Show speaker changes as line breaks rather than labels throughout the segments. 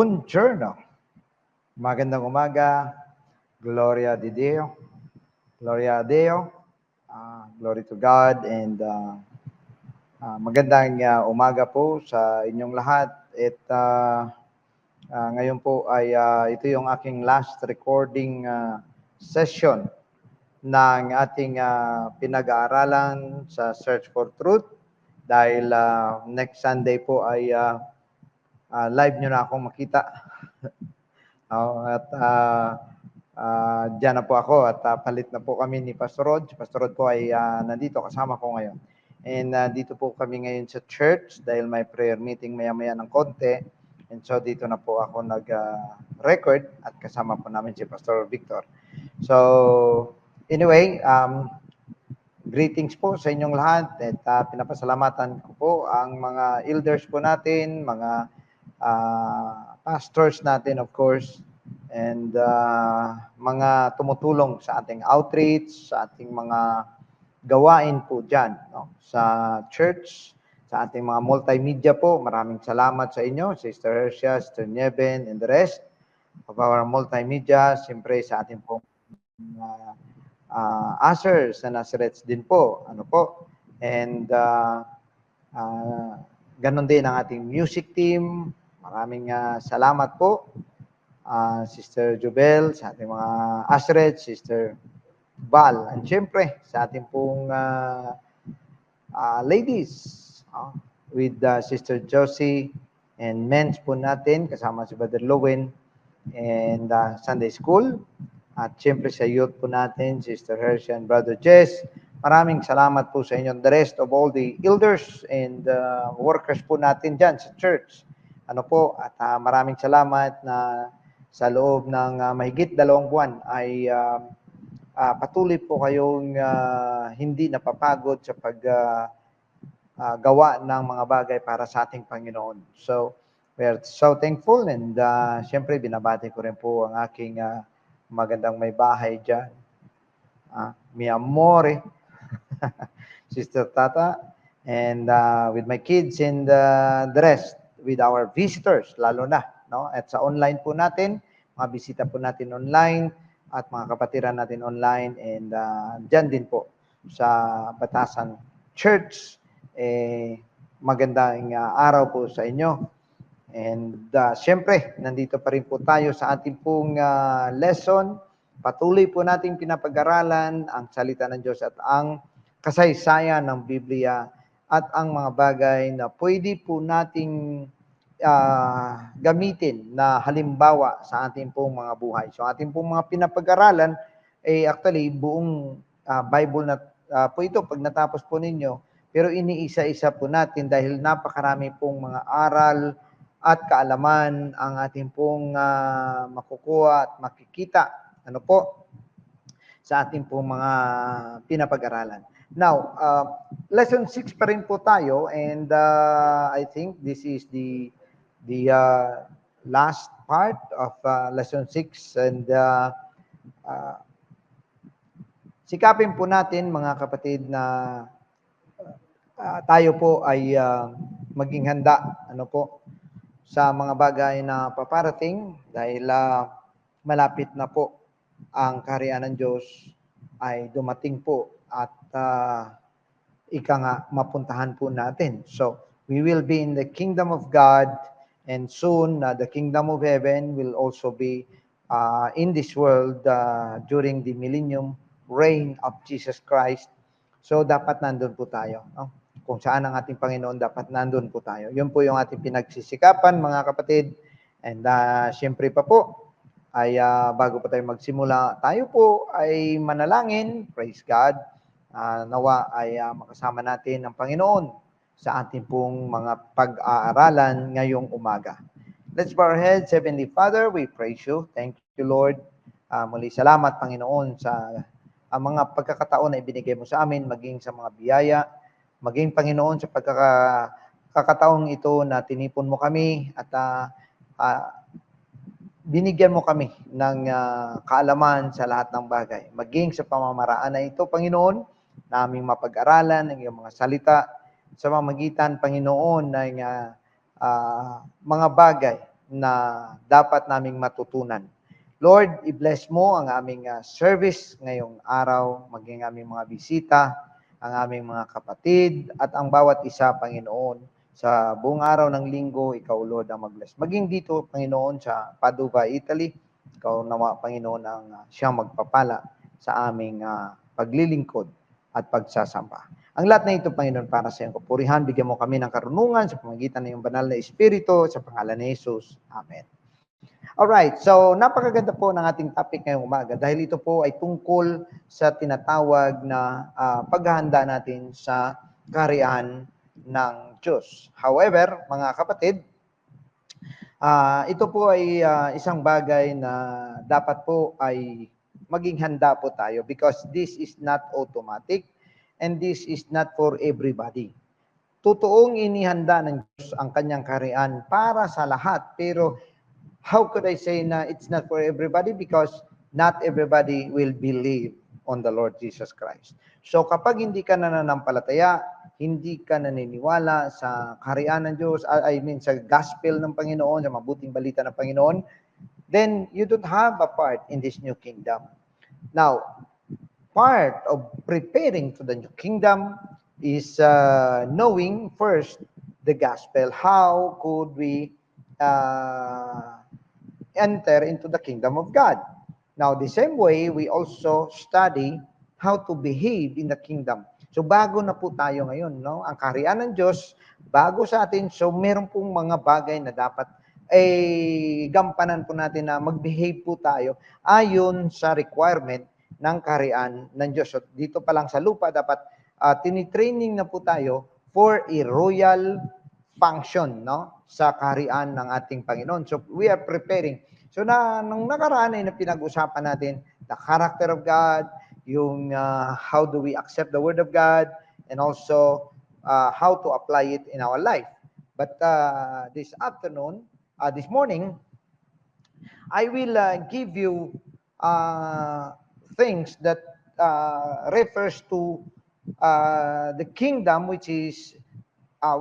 Buongiorno. Magandang umaga. Gloria a Dio. Gloria a Deo. Glory to God. And magandang umaga po sa inyong lahat. At ngayon po ay ito yung aking last recording session ng ating pinag-aaralan sa Search for Truth. Dahil next Sunday po ay live nyo na akong makita. At diyan na po ako at palit na po kami ni Pastor Rod. Pastor Rod po ay nandito kasama ko ngayon. And dito po kami ngayon sa church dahil may prayer meeting maya-maya ng konti. And so dito na po ako nag-record at kasama po namin si Pastor Victor. So anyway, greetings po sa inyong lahat at pinapasalamatan ko po ang mga elders po natin, mga pastors natin of course, and mga tumutulong sa ating outreach, sa ating mga gawain po dyan, no? Sa church, sa ating mga multimedia po. Maraming salamat sa inyo, Sister Hersia, Sister Nieben, and the rest of our multimedia. Siyempre sa ating po Aser sa Nazareth din po. And ganon din ang ating music team. Maraming salamat po. Sister Jubel, sa ating mga Asret, Sister Val, and syempre sa ating pong ladies, with Sister Josie, and men's po natin, kasama si Brother Lowen, and Sunday School, at syempre sa youth po natin, Sister Hershey and Brother Jess. Maraming salamat po sa inyo, the rest of all the elders and workers po natin dyan sa church. At maraming salamat na sa loob ng mahigit 2 buwan ay patuloy po kayong hindi napapagod sa paggawa ng mga bagay para sa ating Panginoon. So, we are so thankful, and siyempre binabati ko rin po ang aking magandang may bahay dyan. Mi amore, Sister Tata, and with my kids and the rest, with our visitors, lalo na, no? At sa online po natin, mga bisita po natin online, at mga kapatiran natin online, and dyan din po sa Batasan Church. Magandang araw po sa inyo. And siyempre, nandito pa rin po tayo sa ating pong lesson. Patuloy po nating pinapag-aralan ang salita ng Diyos at ang kasaysayan ng Biblia at ang mga bagay na pwede po nating gamitin na halimbawa sa ating pong mga buhay. So ating pong mga pinapag-aralan, actually buong Bible na po ito pag natapos po ninyo, pero iniisa-isa po natin dahil napakarami pong mga aral at kaalaman ang ating pong makukuha at makikita sa ating pong mga pinapag-aralan. Now, lesson 6 pa rin po tayo, and I think this is the last part of lesson 6, and sikapin po natin mga kapatid na tayo po ay maging handa sa mga bagay na paparating dahil malapit na po ang kaharian ng Diyos ay dumating po at mapuntahan po natin. So, we will be in the kingdom of God, and soon the kingdom of heaven will also be in this world during the millennium reign of Jesus Christ. So, dapat nandun po tayo. No? Kung saan ang ating Panginoon, dapat nandun po tayo. Yun po yung ating pinagsisikapan, mga kapatid. And syempre pa po, ay bago pa tayo magsimula, tayo po ay manalangin, praise God, nawa ay makasama natin ang Panginoon sa ating pong mga pag-aaralan ngayong umaga. Let's bow our heads. Heavenly Father, we praise you. Thank you, Lord. Muli salamat, Panginoon, sa mga pagkakataon na ibinigay mo sa amin, maging sa mga biyaya, maging, Panginoon, sa pagkakataong ito na tinipon mo kami at binigyan mo kami ng kaalaman sa lahat ng bagay. Maging sa pamamaraan na ito, Panginoon, na aming mapag-aralan ng iyong mga salita sa pamamagitan, Panginoon, ng mga bagay na dapat naming matutunan. Lord, i-bless mo ang aming service ngayong araw, maging aming mga bisita, ang aming mga kapatid, at ang bawat isa, Panginoon, sa buong araw ng linggo, ikaw, Lord, ang mag-bless. Maging dito, Panginoon, sa Padova, Italy, ikaw nawa, Panginoon, ang siyang magpapala sa aming paglilingkod at pagsasamba. Ang lahat na ito, Panginoon, para sa iyong kapurihan, bigyan mo kami ng karunungan sa pamamagitan ng iyong banal na Espiritu, sa pangalan ni Jesus. Amen. Alright, so napakaganda po ng ating topic ngayong umaga dahil ito po ay tungkol sa tinatawag na paghahanda natin sa kaharian ng Diyos. However, mga kapatid, ito po ay isang bagay na dapat po ay maging handa po tayo because this is not automatic and this is not for everybody. Totoong inihanda ng Diyos ang kanyang kaharian para sa lahat, pero how could I say na it's not for everybody? Because not everybody will believe on the Lord Jesus Christ. So kapag hindi ka nananampalataya, hindi ka naniniwala sa kaharian ng Diyos, I mean sa gospel ng Panginoon, sa mabuting balita ng Panginoon, then you don't have a part in this new kingdom. Now, part of preparing to the new kingdom is knowing first the gospel. How could we enter into the kingdom of God? Now, the same way, we also study how to behave in the kingdom. So, bago na po tayo ngayon, no? Ang kaharian ng Diyos, bago sa atin, so meron pong mga bagay na dapat gampanan po natin na mag-behave po tayo ayon sa requirement ng kaharian ng Diyos. So, dito pa lang sa lupa, dapat tinitraining na po tayo for a royal function, no, sa kaharian ng ating Panginoon. So we are preparing. So nung nakaraan ay pinag-usapan natin the character of God, yung how do we accept the word of God, and also how to apply it in our life. But this afternoon, this morning, I will give you things that refers to the kingdom, which is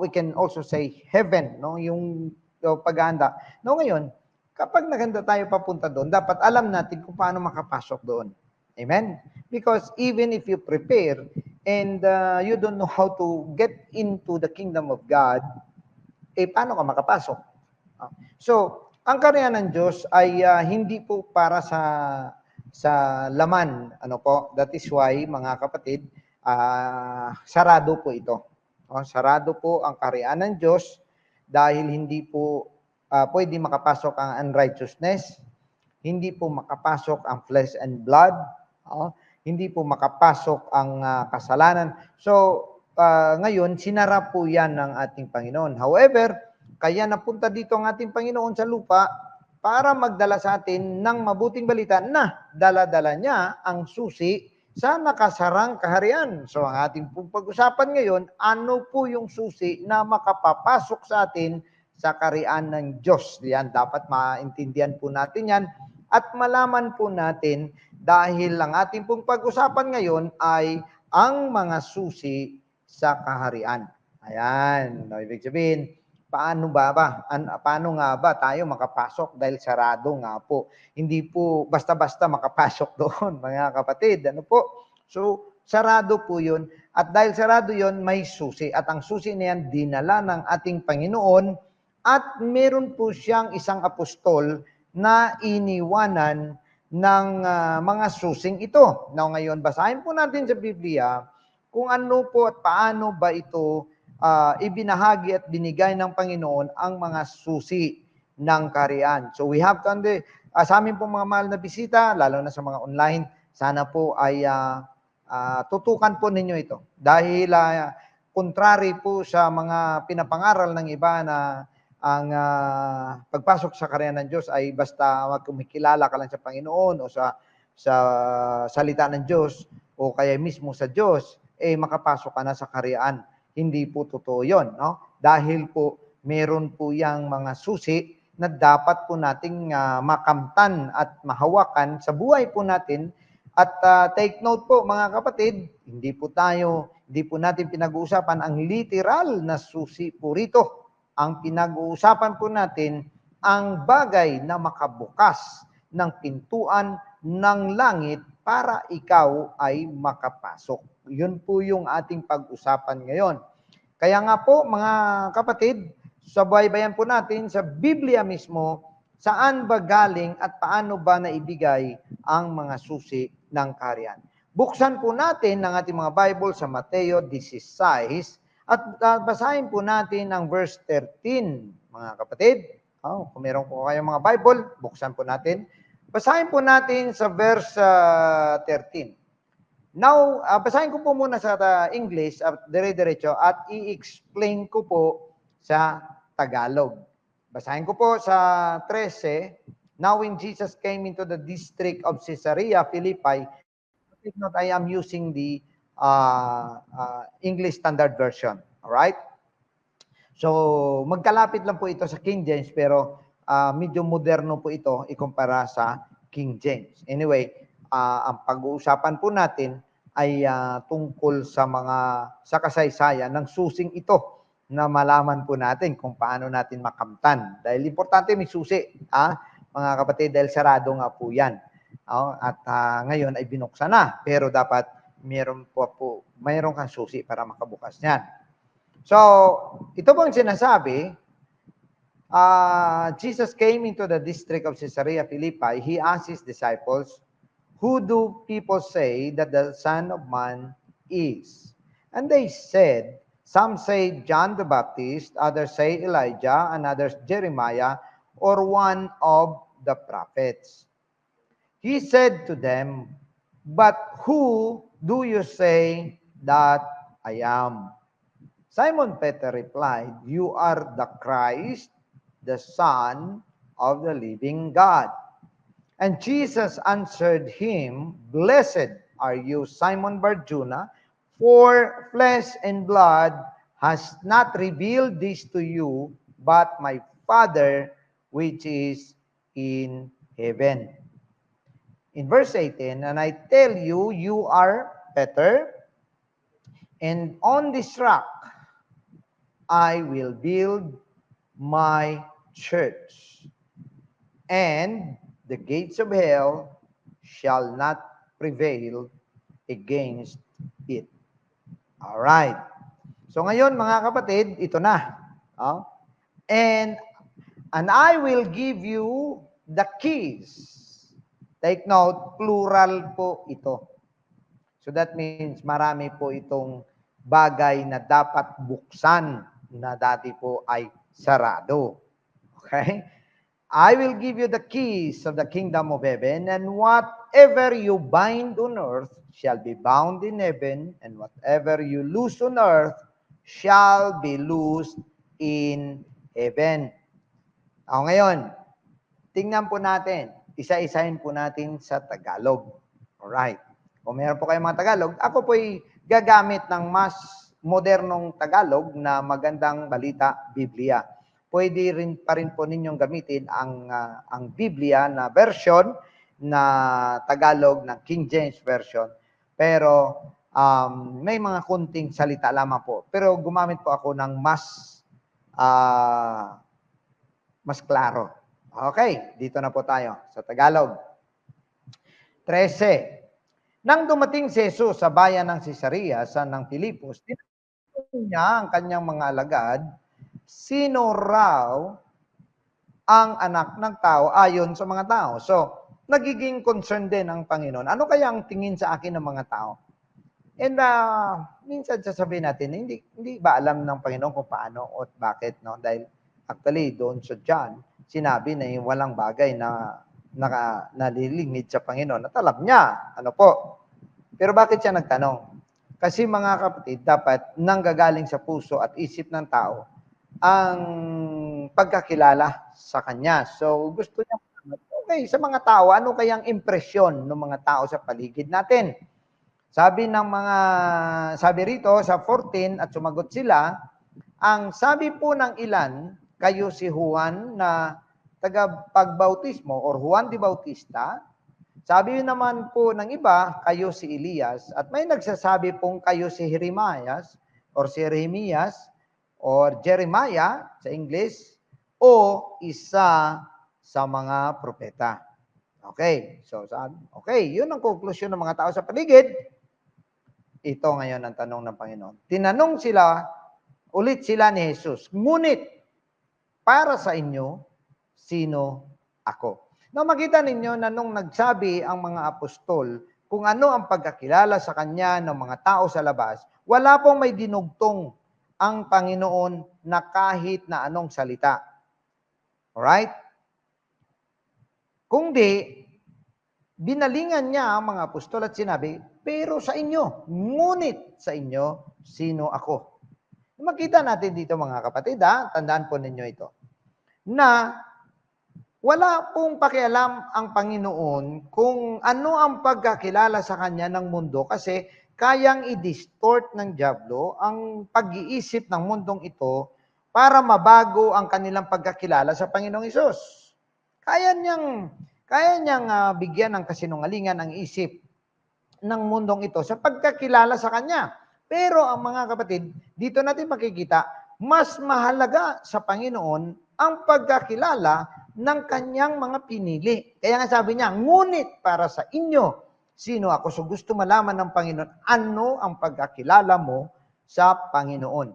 we can also say heaven, no? Yung paghahanda. No, ngayon, kapag naganda tayo papunta doon, dapat alam natin kung paano makapasok doon. Amen? Because even if you prepare and you don't know how to get into the kingdom of God, paano ka makapasok? So, ang kaharian ng Diyos ay hindi po para sa laman, ano po? That is why, mga kapatid, sarado po ito. Sarado po ang kaharian ng Diyos dahil hindi po pwede makapasok ang unrighteousness, hindi po makapasok ang flesh and blood, hindi po makapasok ang kasalanan. So, ngayon, sinara po yan ng ating Panginoon. However, kaya napunta dito ang ating Panginoon sa lupa para magdala sa atin ng mabuting balita na dala-dala niya ang susi sa nakasarang kaharian. So ang ating pag-usapan ngayon, ano po yung susi na makapapasok sa atin sa kaharian ng Diyos? Yan, dapat maintindihan po natin yan at malaman po natin dahil ang ating pong pag-usapan ngayon ay ang mga susi sa kaharian. Ayan, ibig sabihin, paano nga ba tayo makapasok dahil sarado nga po. Hindi po basta-basta makapasok doon, mga kapatid. Ano po? So, sarado po yun. At dahil sarado yun, may susi. At ang susi na yan, dinala ng ating Panginoon. At meron po siyang isang apostol na iniwanan ng mga susing ito. Now, ngayon, basahin po natin sa Biblia kung ano po at paano ba ito ibinahagi at binigay ng Panginoon ang mga susi ng kaharian. So we have to sa amin po mga mahal na bisita, lalo na sa mga online, sana po ay tutukan po ninyo ito. Dahil contrary po sa mga pinapangaral ng iba na ang pagpasok sa kaharian ng Diyos ay basta kumikilala ka lang sa Panginoon o sa salita ng Diyos o kaya mismo sa Diyos, makapasok ka na sa kaharian. Hindi po totoo yun, no? Dahil po, meron po yang mga susi na dapat po nating makamtan at mahawakan sa buhay po natin. At take note po, mga kapatid, hindi po natin pinag-uusapan ang literal na susi po rito. Ang pinag-uusapan po natin ang bagay na makabukas ng pintuan ng langit para ikaw ay makapasok. Yun po yung ating pag-usapan ngayon. Kaya nga po, mga kapatid, sabaybayan po natin sa Biblia mismo, saan ba galing at paano ba naibigay ang mga susi ng kaharian. Buksan po natin ang ating mga Bible sa Mateo 16 at basahin po natin ang verse 13, mga kapatid. Kung meron po kayong mga Bible, buksan po natin. Basahin po natin sa verse 13. Now, basahin ko po muna sa English at dire-diretso at i-explain ko po sa Tagalog. Basahin ko po sa 13. Now when Jesus came into the district of Caesarea Philippi, take note, I am using the English Standard Version. All right? So, magkalapit lang po ito sa King James pero medyo moderno po ito ikumpara sa King James. Anyway, ang pag-uusapan po natin ay tungkol sa kasaysayan ng susing ito na malaman po natin kung paano natin makamtan. Dahil importante may susi, mga kapatid, dahil sarado nga po yan. At ngayon ay binuksan na, pero dapat mayroon kang susi para makabukas niyan. So, ito pong sinasabi, Jesus came into the district of Caesarea Philippi. He asked his disciples, "Who do people say that the Son of Man is?" And they said, "Some say John the Baptist, others say Elijah, and others Jeremiah, or one of the prophets." He said to them, "But who do you say that I am?" Simon Peter replied, "You are the Christ, the Son of the living God." And Jesus answered him, "Blessed are you, Simon Bar-Jonah, for flesh and blood has not revealed this to you, but my Father which is in heaven." In verse 18, "And I tell you, you are Peter, and on this rock I will build my church, and the gates of hell shall not prevail against it." All right. So ngayon, mga kapatid, ito na. And I will give you the keys. Take note, plural po ito. So that means marami po itong bagay na dapat buksan na dati po ay sarado. Okay? I will give you the keys of the kingdom of heaven, and whatever you bind on earth shall be bound in heaven, and whatever you loose on earth shall be loosed in heaven. Ngayon, tingnan po natin, isa-isahin po natin sa Tagalog. Alright. Kung meron po kayong mga Tagalog, ako po'y gagamit ng mas modernong Tagalog na magandang balita, Biblia. Pwede rin pa rin po ninyong gamitin ang Biblia na version na Tagalog ng King James Version. Pero may mga kunting salita lamang po. Pero gumamit po ako ng mas klaro. Okay, dito na po tayo sa Tagalog. 13. Nang dumating si Jesus sa bayan ng Caesarea ng Filipos, tinanong niya ang kanyang mga alagad, sino raw ang anak ng tao ayon sa mga tao? So, nagiging concern din ang Panginoon. Ano kaya ang tingin sa akin ng mga tao? And minsan sasabihin natin, hindi ba alam ng Panginoon kung paano o bakit? No? Dahil actually, doon sa John, sinabi na yung walang bagay na nalilingid sa Panginoon at alam niya. Ano po? Pero bakit siya nagtanong? Kasi mga kapatid, dapat nanggagaling sa puso at isip ng tao ang pagkakilala sa Kanya. So, gusto niya, okay, sa mga tao, ano kayang impresyon ng mga tao sa paligid natin? Sabi rito sa 14, at sumagot sila, ang sabi po ng ilan, kayo si Juan na tagapagbautismo or Juan de Bautista. Sabi naman po ng iba, kayo si Elias. At may nagsasabi pong kayo si Jeremias or Jeremiah sa English. o isa sa mga propeta. Okay, so yun ang konklusyon ng mga tao sa paligid. Ito ngayon ang tanong ng Panginoon. Tinanong ulit sila ni Jesus, ngunit para sa inyo, sino ako? Now makita ninyo na nung nagsabi ang mga apostol kung ano ang pagkakilala sa kanya ng mga tao sa labas, wala pong may dinugtong ang Panginoon na kahit na anong salita. Alright? Kung di, binalingan niya ang mga apostol at sinabi, pero sa inyo, ngunit sa inyo, sino ako? Makita natin dito mga kapatid, tandaan po ninyo ito, na wala pong pakialam ang Panginoon kung ano ang pagkakilala sa Kanya ng mundo kasi kayang i-distort ng diablo ang pag-iisip ng mundong ito para mabago ang kanilang pagkakilala sa Panginoong Hesus. Kaya niyang bigyan ng kasinungalingan ang isip ng mundong ito sa pagkakilala sa Kanya. Pero ang mga kapatid, dito natin makikita, mas mahalaga sa Panginoon ang pagkakilala ng Kanyang mga pinili. Kaya nga sabi niya, ngunit para sa inyo, sino ako? So gusto malaman ng Panginoon, ano ang pagkakilala mo sa Panginoon.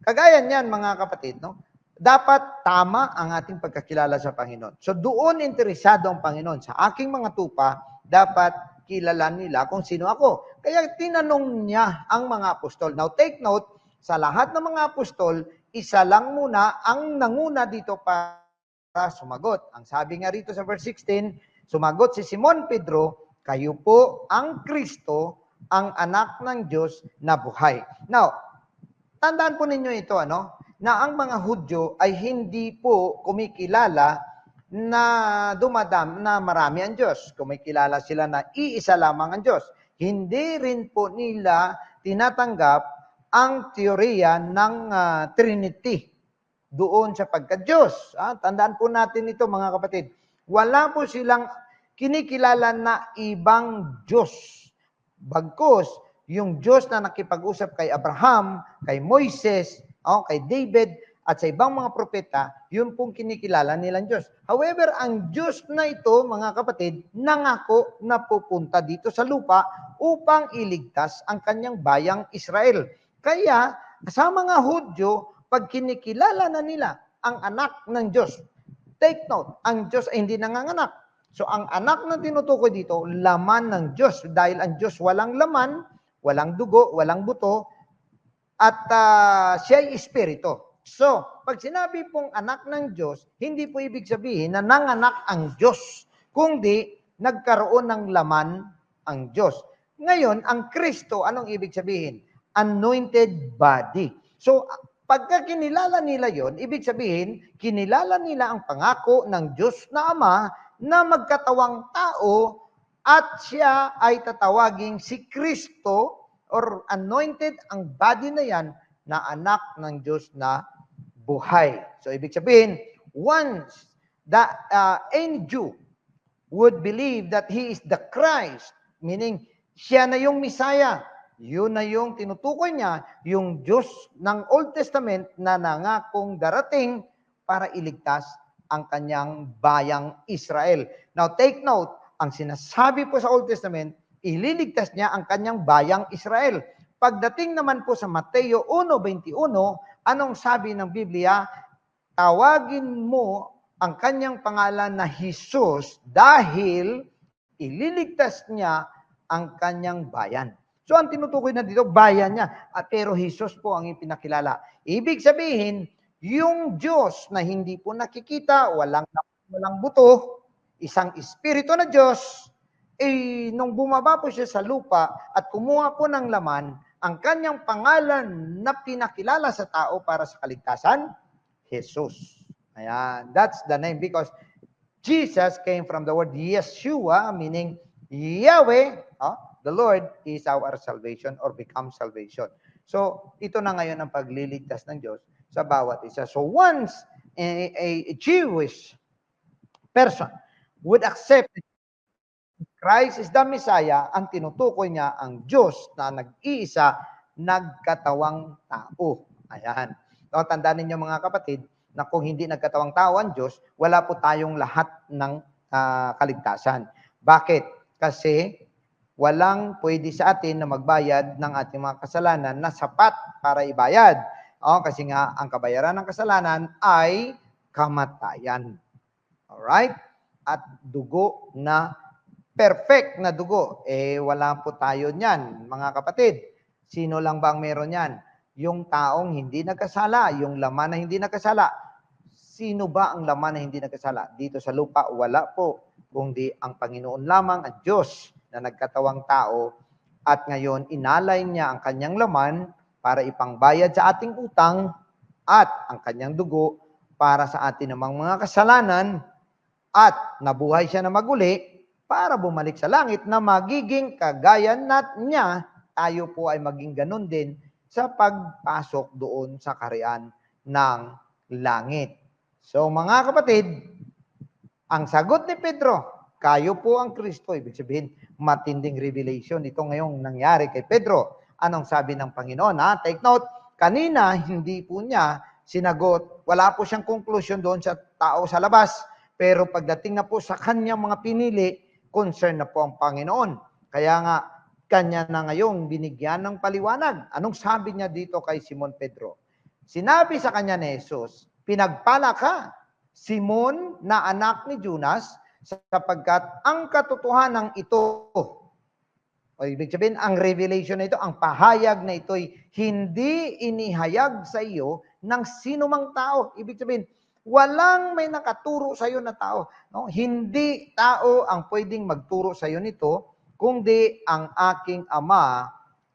Kagaya niyan mga kapatid, no? Dapat tama ang ating pagkakilala sa Panginoon. So doon interesado ang Panginoon. Sa aking mga tupa, dapat kilala nila kung sino ako. Kaya tinanong niya ang mga apostol. Now take note, sa lahat ng mga apostol, isa lang muna ang nanguna dito para sumagot. Ang sabi nga rito sa verse 16, sumagot si Simon Pedro, kayo po ang Kristo, ang anak ng Diyos na buhay. Now, tandaan po ninyo ito, na ang mga Hudyo ay hindi po kumikilala na marami ang Diyos. Kumikilala sila na iisa lamang ang Diyos. Hindi rin po nila tinatanggap ang teorya ng Trinity doon sa pagka-Diyos. Tandaan po natin ito mga kapatid. Wala po silang kinikilala na ibang Diyos. Bagkus, yung Diyos na nakipag-usap kay Abraham, kay Moises, kay David, at sa ibang mga propeta, yun pong kinikilala nilang Diyos. However, ang Diyos na ito, mga kapatid, nangako na pupunta dito sa lupa upang iligtas ang kanyang bayang Israel. Kaya, sa mga Hudyo, pag kinikilala na nila ang anak ng Diyos, take note, ang Diyos ay hindi nanganganak. So, ang anak na tinutukoy dito, laman ng Diyos. Dahil ang Diyos walang laman, walang dugo, walang buto, at siya ay espiritu. So, pag sinabi pong anak ng Diyos, hindi po ibig sabihin na nanganak ang Diyos, kundi nagkaroon ng laman ang Diyos. Ngayon, ang Kristo, anong ibig sabihin? Anointed body. So, pagka kinilala nila yon, ibig sabihin, kinilala nila ang pangako ng Diyos na Ama na magkatawang tao at siya ay tatawaging si Kristo or anointed ang body na yan na anak ng Diyos na buhay. So, ibig sabihin, once any Jew would believe that He is the Christ, meaning siya na yung Messiah, yun na yung tinutukoy niya, yung Diyos ng Old Testament na nangakong darating para iligtas ang kanyang bayang Israel. Now, take note, ang sinasabi po sa Old Testament, ililigtas niya ang kanyang bayang Israel. Pagdating naman po sa Mateo 1:21, anong sabi ng Biblia? Tawagin mo ang kanyang pangalan na Jesus dahil ililigtas niya ang kanyang bayan. So ang tinutukoy na dito, bayan niya. Pero Jesus po ang ipinakilala. Ibig sabihin, yung Diyos na hindi po nakikita, walang buto, isang espiritu na Diyos, nung bumaba po siya sa lupa at kumuha po ng laman, ang kanyang pangalan na pinakilala sa tao para sa kaligtasan, Jesus. Ayan, that's the name because Jesus came from the word Yeshua, meaning Yahweh, the Lord is our salvation or become salvation. So, ito na ngayon ang pagliligtas ng Diyos sa bawat isa. So, once a Jewish person would accept Christ is the Messiah, ang tinutukoy niya ang Diyos na nag-iisa, nagkatawang tao. Ayan. So, tandaan ninyo mga kapatid, na kung hindi nagkatawang tao ang Diyos, wala po tayong lahat ng kaligtasan. Bakit? Kasi walang pwede sa atin na magbayad ng ating mga kasalanan na sapat para ibayad. Kasi nga, ang kabayaran ng kasalanan ay kamatayan. Alright? At dugo na perfect na dugo. Wala po tayo niyan, mga kapatid. Sino lang ba ang meron yan? Yung taong hindi nagkasala, yung laman na hindi nagkasala. Sino ba ang laman na hindi nagkasala? Dito sa lupa, wala po. Kundi ang Panginoon lamang, ang Diyos na nagkatawang tao, at ngayon inalay niya ang kanyang laman para ipangbayad sa ating utang at ang kanyang dugo para sa atin namang mga kasalanan, at nabuhay siya na maguli para bumalik sa langit na magiging kagaya niya, tayo po ay maging ganun din sa pagpasok doon sa kaharian ng langit. So mga kapatid, ang sagot ni Pedro, kayo po ang Kristo. Ibig sabihin, matinding revelation. Ito ngayong nangyari kay Pedro. Anong sabi ng Panginoon? Take note, kanina hindi po niya sinagot, wala po siyang conclusion doon sa tao sa labas. Pero pagdating na po sa kanyang mga pinili, concern na po ang Panginoon. Kaya nga, kanya na ngayong binigyan ng paliwanag. Anong sabi niya dito kay Simon Pedro? Sinabi sa kanya ni Jesus, pinagpala ka, Simon na anak ni Jonas, sapagkat ang katotohanan ito, o ibig sabihin, ang revelation na ito, ang pahayag na ito'y hindi inihayag sa iyo ng sinumang tao. Ibig sabihin, walang may nakaturo sa iyo na tao. No? Hindi tao ang pwedeng magturo sa iyo nito, kundi ang aking Ama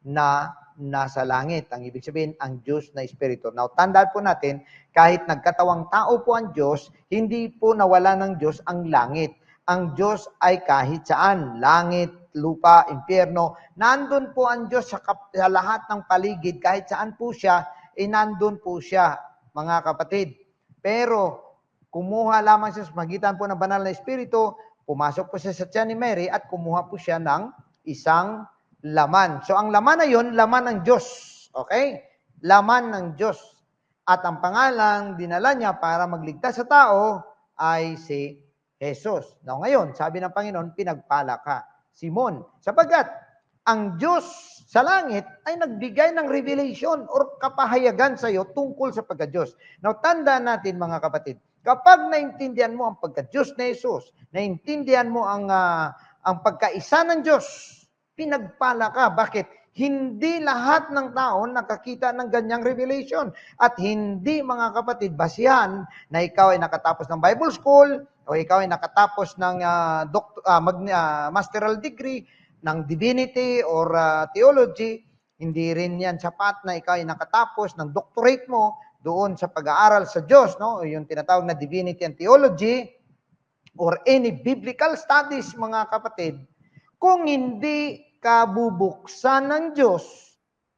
na nasa langit. Ang ibig sabihin, ang Diyos na Espiritu. Now, tandaan po natin, kahit nagkatawang tao po ang Diyos, hindi po nawala ng Diyos ang langit. Ang Diyos ay kahit saan, langit, lupa, impyerno, nandun po ang Diyos sa lahat ng paligid, kahit saan po siya, nandun po siya, mga kapatid. Pero, kumuha lamang siya sa magitan po ng banal na Espiritu, pumasok po siya sa tiyan ni Mary at kumuha po siya ng isang laman. So, ang laman na yun, laman ng Diyos. Okay? Laman ng Diyos. At ang pangalang dinala niya para magligtas sa tao ay si Jesus. Now, ngayon, sabi ng Panginoon, pinagpala ka, Simon, sapagkat ang Diyos sa langit ay nagbigay ng revelation or kapahayagan sa iyo tungkol sa pagka-Diyos. Now, tandaan natin mga kapatid, kapag naintindihan mo ang pagka-Diyos na Jesus, naintindihan mo ang pagkaisa ng Diyos, pinagpala ka. Bakit? Hindi lahat ng tao nakakita ng ganyang revelation. At hindi, mga kapatid, basihan na ikaw ay nakatapos ng Bible school o ikaw ay nakatapos ng masteral degree ng divinity or theology. Hindi rin yan sapat na ikaw ay nakatapos ng doctorate mo doon sa pag-aaral sa Diyos, no? Yung tinatawag na divinity and theology or any biblical studies, mga kapatid, kung hindi kabubuksan ng Diyos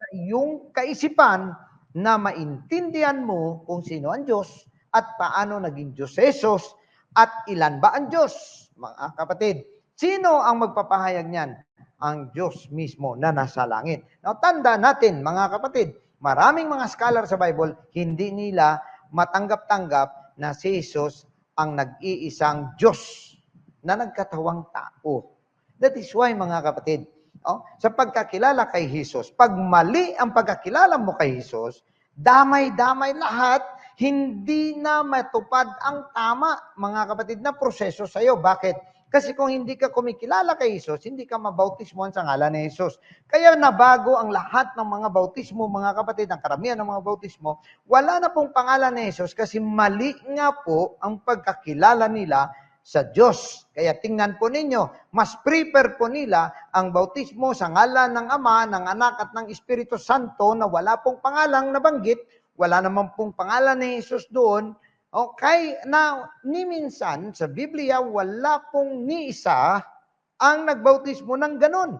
sa iyong kaisipan na maintindihan mo kung sino ang Diyos at paano naging Diyos si Jesus at ilan ba ang Diyos, mga kapatid. Sino ang magpapahayag niyan? Ang Diyos mismo na nasa langit. Now, tanda natin, mga kapatid, maraming mga scholar sa Bible, hindi nila matanggap-tanggap na si Jesus ang nag-iisang Diyos na nagkatawang tao. That is why, mga kapatid, sa pagkakilala kay Jesus, pag mali ang pagkakilala mo kay Jesus, damay-damay lahat, hindi na matupad ang tama, mga kapatid, na proseso sa iyo. Bakit? Kasi kung hindi ka kumikilala kay Jesus, hindi ka mabautismohan sa ngalan ni Jesus. Kaya nabago ang lahat ng mga bautismo, mga kapatid, ang karamihan ng mga bautismo, wala na pong pangalan ni Jesus kasi mali nga po ang pagkakilala nila sa Diyos. Kaya tingnan po ninyo, mas prefer po nila ang bautismo sa ngalan ng Ama, ng Anak at ng Espiritu Santo na wala pong pangalang nabanggit, wala naman pong pangalan ni Jesus doon. Okay, na ni minsan sa Biblia wala pong ni isa ang nagbautismo ng ganon.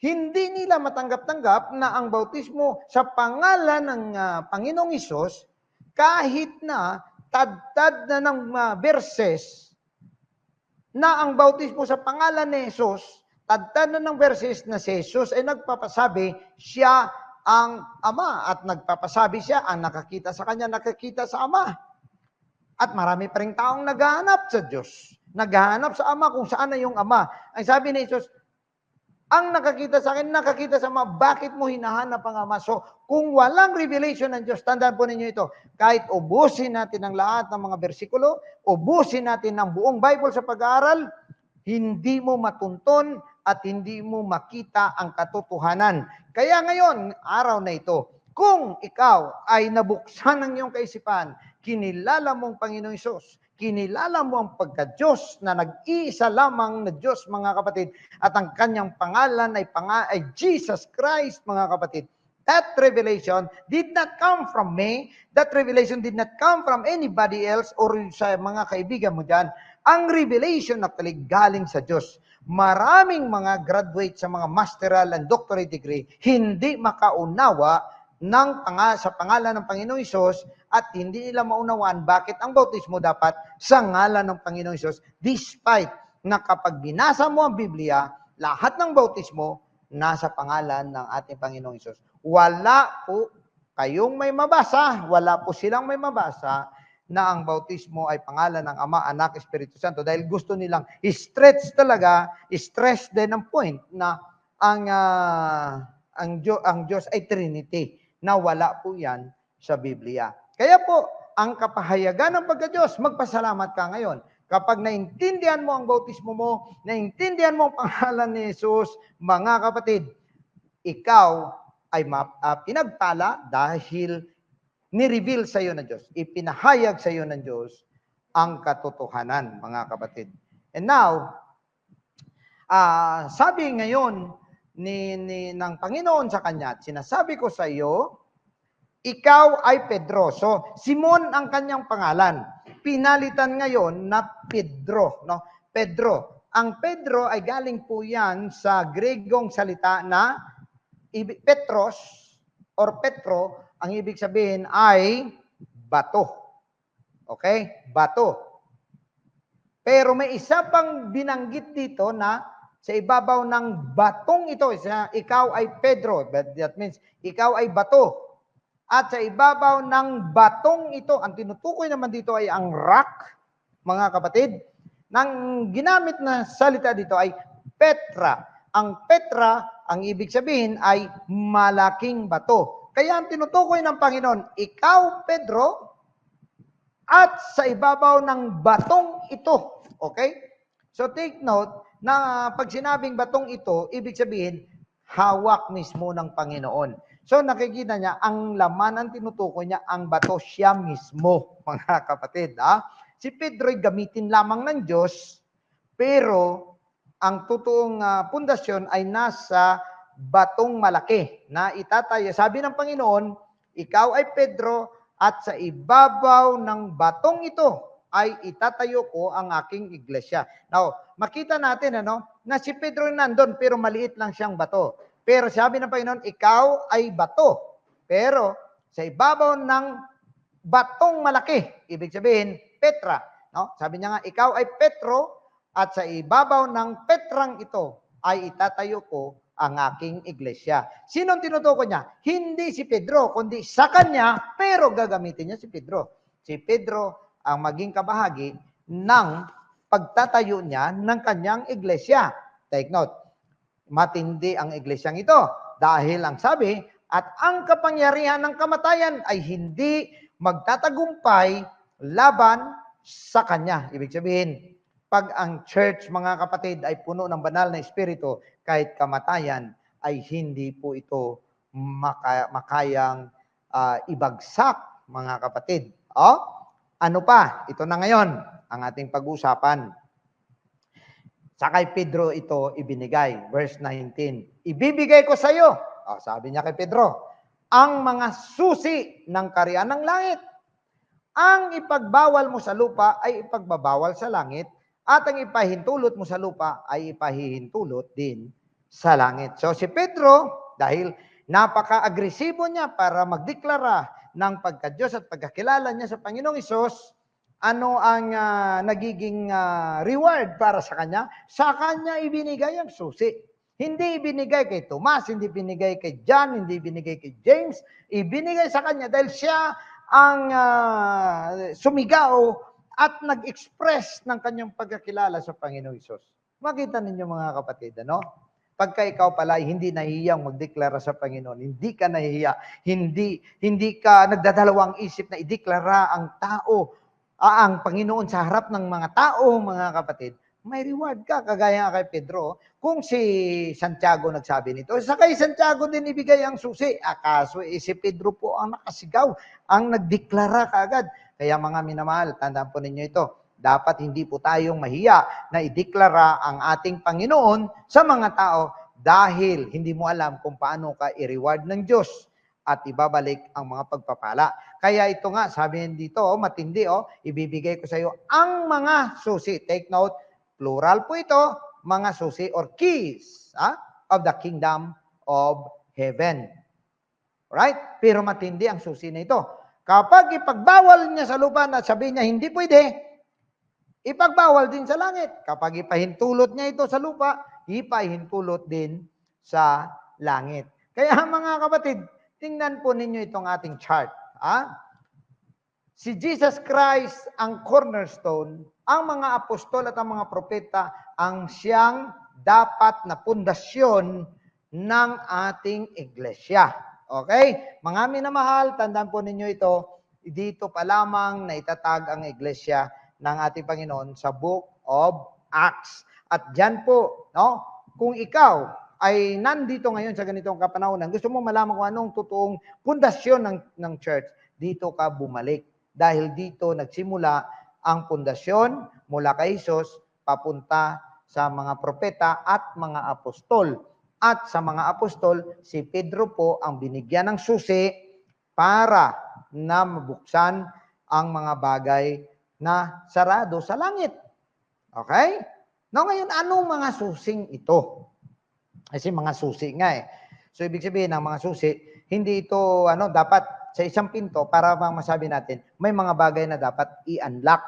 Hindi nila matanggap-tanggap na ang bautismo sa pangalan ng Panginoong Hesus, kahit na tad-tad na ng verses na ang bautismo sa pangalan ni Jesus, tad-tad na ng verses na si Jesus ay nagpapasabi, siya ang Ama at nagpapasabi siya, ang nakakita sa kanya, nakakita sa Ama. At marami pa rin taong naghahanap sa Diyos. Naghahanap sa Ama kung saan na yung Ama. Ang sabi ni Jesus, ang nakakita sa akin, nakakita sa Ama, bakit mo hinahanap ang Ama? So, kung walang revelation ng Diyos, tandaan po ninyo ito, kahit ubusin natin ang lahat ng mga bersikulo, ubusin natin ang buong Bible sa pag-aaral, hindi mo matunton at hindi mo makita ang katotohanan. Kaya ngayon, araw na ito, kung ikaw ay nabuksan ng iyong kaisipan, kinilala mong Panginoong Hesus, kinilala mo ang pagka-Diyos na nag-iisa lamang na Diyos, mga kapatid, at ang kanyang pangalan ay Jesus Christ, mga kapatid. That revelation did not come from me. That revelation did not come from anybody else or sa mga kaibigan mo dyan. Ang revelation actually galing sa Diyos. Maraming mga graduate sa mga masteral and doctorate degree hindi makaunawa sa pangalan ng Panginoong Hesus at hindi nila maunawaan bakit ang bautismo dapat sa ngalan ng Panginoong Hesus despite na kapag binasa mo ang Biblia, lahat ng bautismo nasa pangalan ng ating Panginoong Hesus. Wala po kayong may mabasa, wala po silang may mabasa na ang bautismo ay pangalan ng Ama, Anak, Espiritu Santo dahil gusto nilang stress din ang point na ang Diyos ay Trinity na wala po yan sa Biblia. Kaya po, ang kapahayagan ng pagka-Diyos, magpasalamat ka ngayon. Kapag naintindihan mo ang bautismo mo, naintindihan mo ang pangalan ni Jesus, mga kapatid, ikaw ay pinagpala dahil ni-reveal sa iyo ng Diyos. Ipinahayag sa iyo ng Diyos ang katotohanan, mga kapatid. And now, sabi ngayon ng Panginoon sa kanya, sinasabi ko sa iyo, ikaw ay Pedro. So, Simon ang kanyang pangalan. Pinalitan ngayon na Pedro. No? Pedro. Ang Pedro ay galing po yan sa Gregong salita na Petros or Petro, ang ibig sabihin ay bato. Okay? Bato. Pero may isa pang binanggit dito na sa ibabaw ng batong ito, ikaw ay Pedro. That means, ikaw ay bato. At sa ibabaw ng batong ito, ang tinutukoy naman dito ay ang rock, mga kapatid. Nang ginamit na salita dito ay Petra. Ang Petra, ang ibig sabihin ay malaking bato. Kaya ang tinutukoy ng Panginoon, ikaw, Pedro, at sa ibabaw ng batong ito. Okay? So take note na pag sinabing batong ito, ibig sabihin, hawak mismo ng Panginoon. So nakikita niya, ang laman ang tinutukoy niya, ang bato siya mismo, mga kapatid. Si Pedro ay gamitin lamang ng Diyos, pero ang totoong pundasyon ay nasa batong malaki na itatayo. Sabi ng Panginoon, ikaw ay Pedro at sa ibabaw ng batong ito ay itatayo ko ang aking iglesia. Now, makita natin na si Pedro nandun pero maliit lang siyang bato. Pero sabi ng Panginoon, ikaw ay bato. Pero sa ibabaw ng batong malaki, ibig sabihin, Petra. No? Sabi niya nga, ikaw ay Petro at sa ibabaw ng Petrang ito ay itatayo ko ang aking iglesia. Sinong tinutukoy niya? Hindi si Pedro, kundi sa kanya, pero gagamitin niya si Pedro. Si Pedro ang maging kabahagi ng pagtatayo niya ng kanyang iglesia. Take note. Matindi ang iglesyang ito. Dahil ang sabi, at ang kapangyarihan ng kamatayan ay hindi magtatagumpay laban sa kanya. Ibig sabihin, pag ang church, mga kapatid, ay puno ng banal na espiritu, kahit kamatayan, ay hindi po ito makayang ibagsak, mga kapatid. Ano pa? Ito na ngayon, ang ating pag-usapan. Sa kay Pedro ito ibinigay. Verse 19. Ibibigay ko sa iyo, sabi niya kay Pedro, ang mga susi ng kaharian ng langit. Ang ipagbawal mo sa lupa ay ipagbabawal sa langit, at ang ipahintulot mo sa lupa ay ipahihintulot din sa langit. So si Pedro, dahil napaka-agresibo niya para magdeklara ng pagka-Diyos at pagkakilala niya sa Panginoong Hesus, ano ang nagiging reward para sa kanya? Sa kanya ibinigay ang susi. Hindi ibinigay kay Tomas, hindi binigay kay John, hindi binigay kay James. Ibinigay sa kanya dahil siya ang sumigaw at nag-express ng kanyang pagkakilala sa Panginoong Hesus. Makita ninyo mga kapatid, ano? Pagka ikaw pala ay hindi nahihiyang magdeklara sa Panginoon, hindi ka nahihiya, hindi ka nagdadalawang isip na ideklara ang tao, ang Panginoon sa harap ng mga tao, mga kapatid, may reward ka, kagaya kay Pedro. Kung si Santiago nagsabi nito, sa kay Santiago din ibigay ang susi. Akaso si Pedro po ang nakasigaw, ang nagdeklara kaagad. Kaya mga minamahal, tandaan po ninyo ito, dapat hindi po tayong mahiya na ideklara ang ating Panginoon sa mga tao dahil hindi mo alam kung paano ka i-reward ng Diyos at ibabalik ang mga pagpapala. Kaya ito nga, sabi dito, matindi, ibibigay ko sa iyo ang mga susi. Take note, plural po ito, mga susi or keys of the kingdom of heaven. Right? Pero matindi ang susi na ito. Kapag ipagbawal niya sa lupa at sabihin niya hindi pwede, ipagbawal din sa langit. Kapag ipahintulot niya ito sa lupa, ipahintulot din sa langit. Kaya mga kapatid, tingnan po ninyo itong ating chart. Si Jesus Christ ang cornerstone, ang mga apostol at ang mga propeta ang siyang dapat na pundasyon ng ating iglesia. Okay? Mga minamahal, tandaan po ninyo ito, dito pa lamang na itatag ang iglesia ng ating Panginoon sa Book of Acts. At dyan po, kung ikaw ay nandito ngayon sa ganitong kapanahonan, gusto mo malaman kung anong totoong pundasyon ng church, dito ka bumalik. Dahil dito nagsimula ang pundasyon mula kay Jesus papunta sa mga propeta at mga apostol. At sa mga apostol, si Pedro po ang binigyan ng susi para na mabuksan ang mga bagay na sarado sa langit. Okay? No, ngayon, anong mga susing ito? Kasi mga susi nga eh. So, ibig sabihin ng mga susi, hindi ito, dapat sa isang pinto, para bang masabi natin, may mga bagay na dapat i-unlock.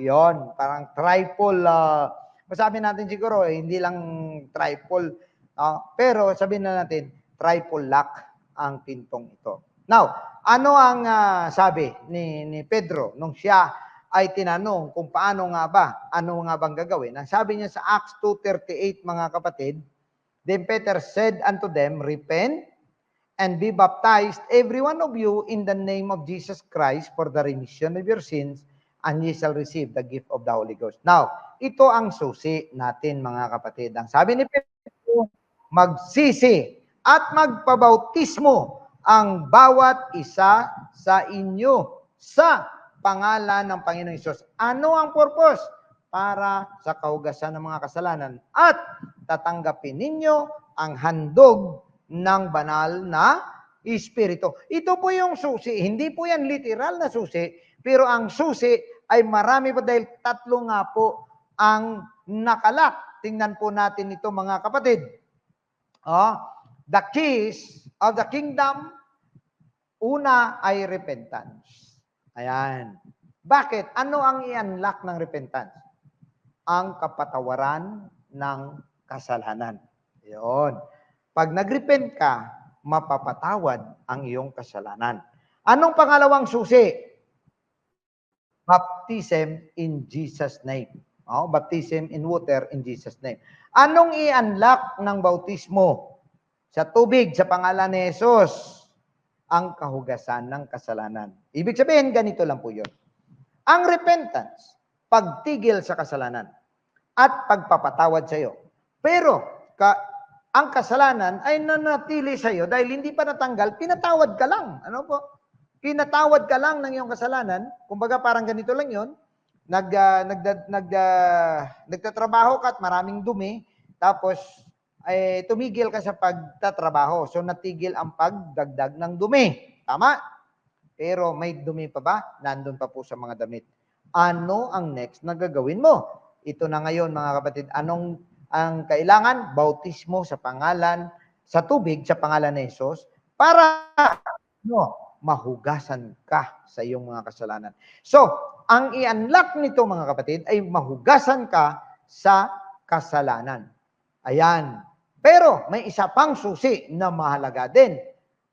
Yon, parang triple, masabi natin siguro, hindi lang triple, pero sabihin na natin, triple lock ang pintong ito. Now, ano ang sabi ni Pedro nung siya ay tinanong kung paano nga ba, ano nga bang gagawin? Ang sabi niya sa Acts 2:38, mga kapatid, then Peter said unto them, repent and be baptized, every one of you, in the name of Jesus Christ for the remission of your sins, and ye shall receive the gift of the Holy Ghost. Now, ito ang susi natin, mga kapatid. Ang sabi ni Pedro, magsisi at magpabautismo ang bawat isa sa inyo sa pangalan ng Panginoong Hesus. Ano ang purpose? Para sa kahugasan ng mga kasalanan at tatanggapin ninyo ang handog ng banal na Espiritu. Ito po yung susi. Hindi po yan literal na susi, pero ang susi ay marami po dahil tatlo nga po ang nakalak. Tingnan po natin ito, mga kapatid. The keys of the kingdom, una ay repentance. Ayan. Bakit? Ano ang i-unlock ng repentance? Ang kapatawaran ng kasalanan. Yun. Pag nag-repent ka, mapapatawad ang iyong kasalanan. Anong pangalawang susi? Baptism in Jesus' name. Baptism in water in Jesus' name. Anong i-unlock ng bautismo? Sa tubig, sa pangalan ni Jesus, ang kahugasan ng kasalanan. Ibig sabihin, ganito lang po yun. Ang repentance, pagtigil sa kasalanan at pagpapatawad sa iyo. Pero, ang kasalanan ay nanatili sa iyo dahil hindi pa natanggal, pinatawad ka lang. Ano po? Pinatawad ka lang ng iyong kasalanan. Kumbaga parang ganito lang yun. Nagtatrabaho ka at maraming dumi, tapos tumigil ka sa pagtatrabaho. So natigil ang pagdagdag ng dumi. Tama? Pero may dumi pa ba? Nandun pa po sa mga damit. Ano ang next na gagawin mo? Ito na ngayon, mga kapatid. Anong ang kailangan? Bautismo sa pangalan, sa tubig, sa pangalan ni Jesus, para mahugasan ka sa iyong mga kasalanan. So, ang i-unlock nito, mga kapatid, ay mahugasan ka sa kasalanan. Ayan. Pero may isa pang susi na mahalaga din.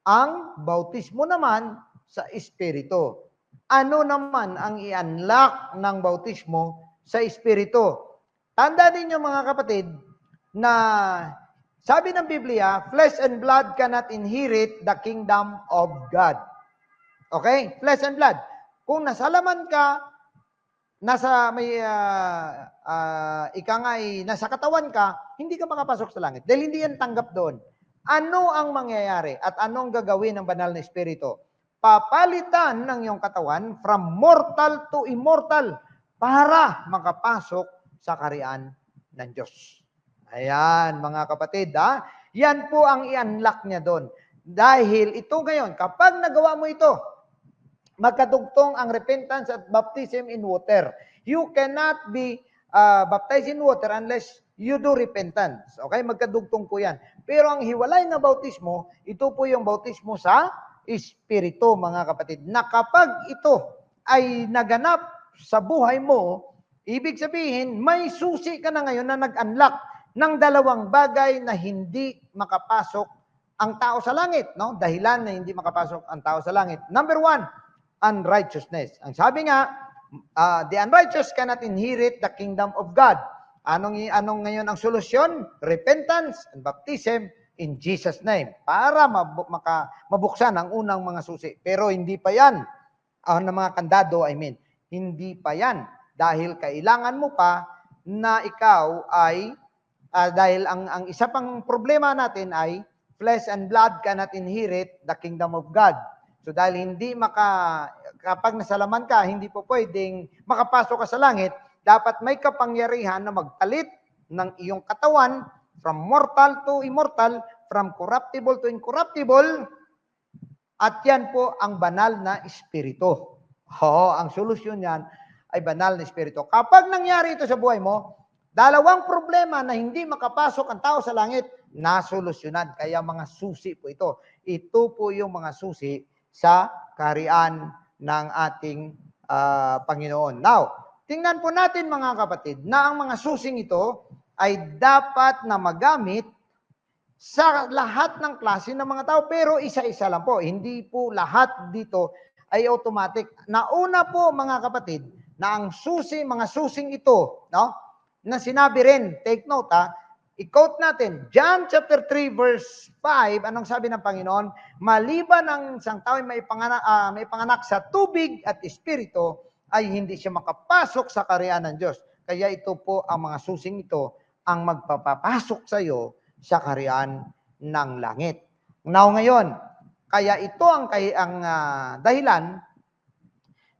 Ang bautismo naman sa Espiritu. Ano naman ang i-unlock ng bautismo sa Espiritu? Tanda ninyo mga kapatid na sabi ng Biblia, flesh and blood cannot inherit the kingdom of God. Okay? Flesh and blood. Kung nasalaman ka, nasa may ika nga nasa katawan ka, hindi ka makapasok sa langit. Dahil hindi yan tanggap doon. Ano ang mangyayari at anong gagawin ng banal na espiritu? Papalitan ng iyong katawan from mortal to immortal para makapasok sa kaharian ng Diyos. Ayan, mga kapatid, yan po ang i-unlock niya doon. Dahil ito ngayon, kapag nagawa mo ito, magkadugtong ang repentance at baptism in water. You cannot be baptized in water unless you do repentance. Okay? Magkadugtong po yan. Pero ang hiwalay na bautismo, ito po yung bautismo sa Espiritu, mga kapatid. Na kapag ito ay naganap sa buhay mo, ibig sabihin, may susi ka na ngayon na nag-unlock ng dalawang bagay na hindi makapasok ang tao sa langit. No? Dahilan na hindi makapasok ang tao sa langit. Number 1, unrighteousness. Ang sabi nga, the unrighteous cannot inherit the kingdom of God. Anong ngayon ang solusyon? Repentance and baptism in Jesus' name. Para mabuksan ang unang mga susi. Pero hindi pa yan. Ang mga kandado, hindi pa yan. Dahil kailangan mo pa na ikaw ay, dahil ang isa pang problema natin ay, flesh and blood cannot inherit the kingdom of God. So dahil kapag nasalaman ka, hindi po pwedeng makapasok ka sa langit, dapat may kapangyarihan na magpalit ng iyong katawan from mortal to immortal, from corruptible to incorruptible, at yan po ang banal na espiritu. Ang solusyon yan ay banal na espiritu. Kapag nangyari ito sa buhay mo, dalawang problema na hindi makapasok ang tao sa langit, nasolusyonan. Kaya mga susi po ito. Ito po yung mga susi sa kaharian ng ating Panginoon. Now, tingnan po natin mga kapatid na ang mga susing ito ay dapat na magamit sa lahat ng klase ng mga tao, pero isa-isa lang po. Hindi po lahat dito ay automatic. Nauna po mga kapatid na ang mga susing ito, no? Na sinabi rin, take note i-quote natin, John chapter 3 verse 5, anong sabi ng Panginoon? Maliban ang isang tao may panganak sa tubig at espiritu, ay hindi siya makapasok sa kaharian ng Diyos. Kaya ito po ang mga susing ito ang magpapapasok sa iyo sa kaharian ng langit. Now ngayon, kaya ito ang dahilan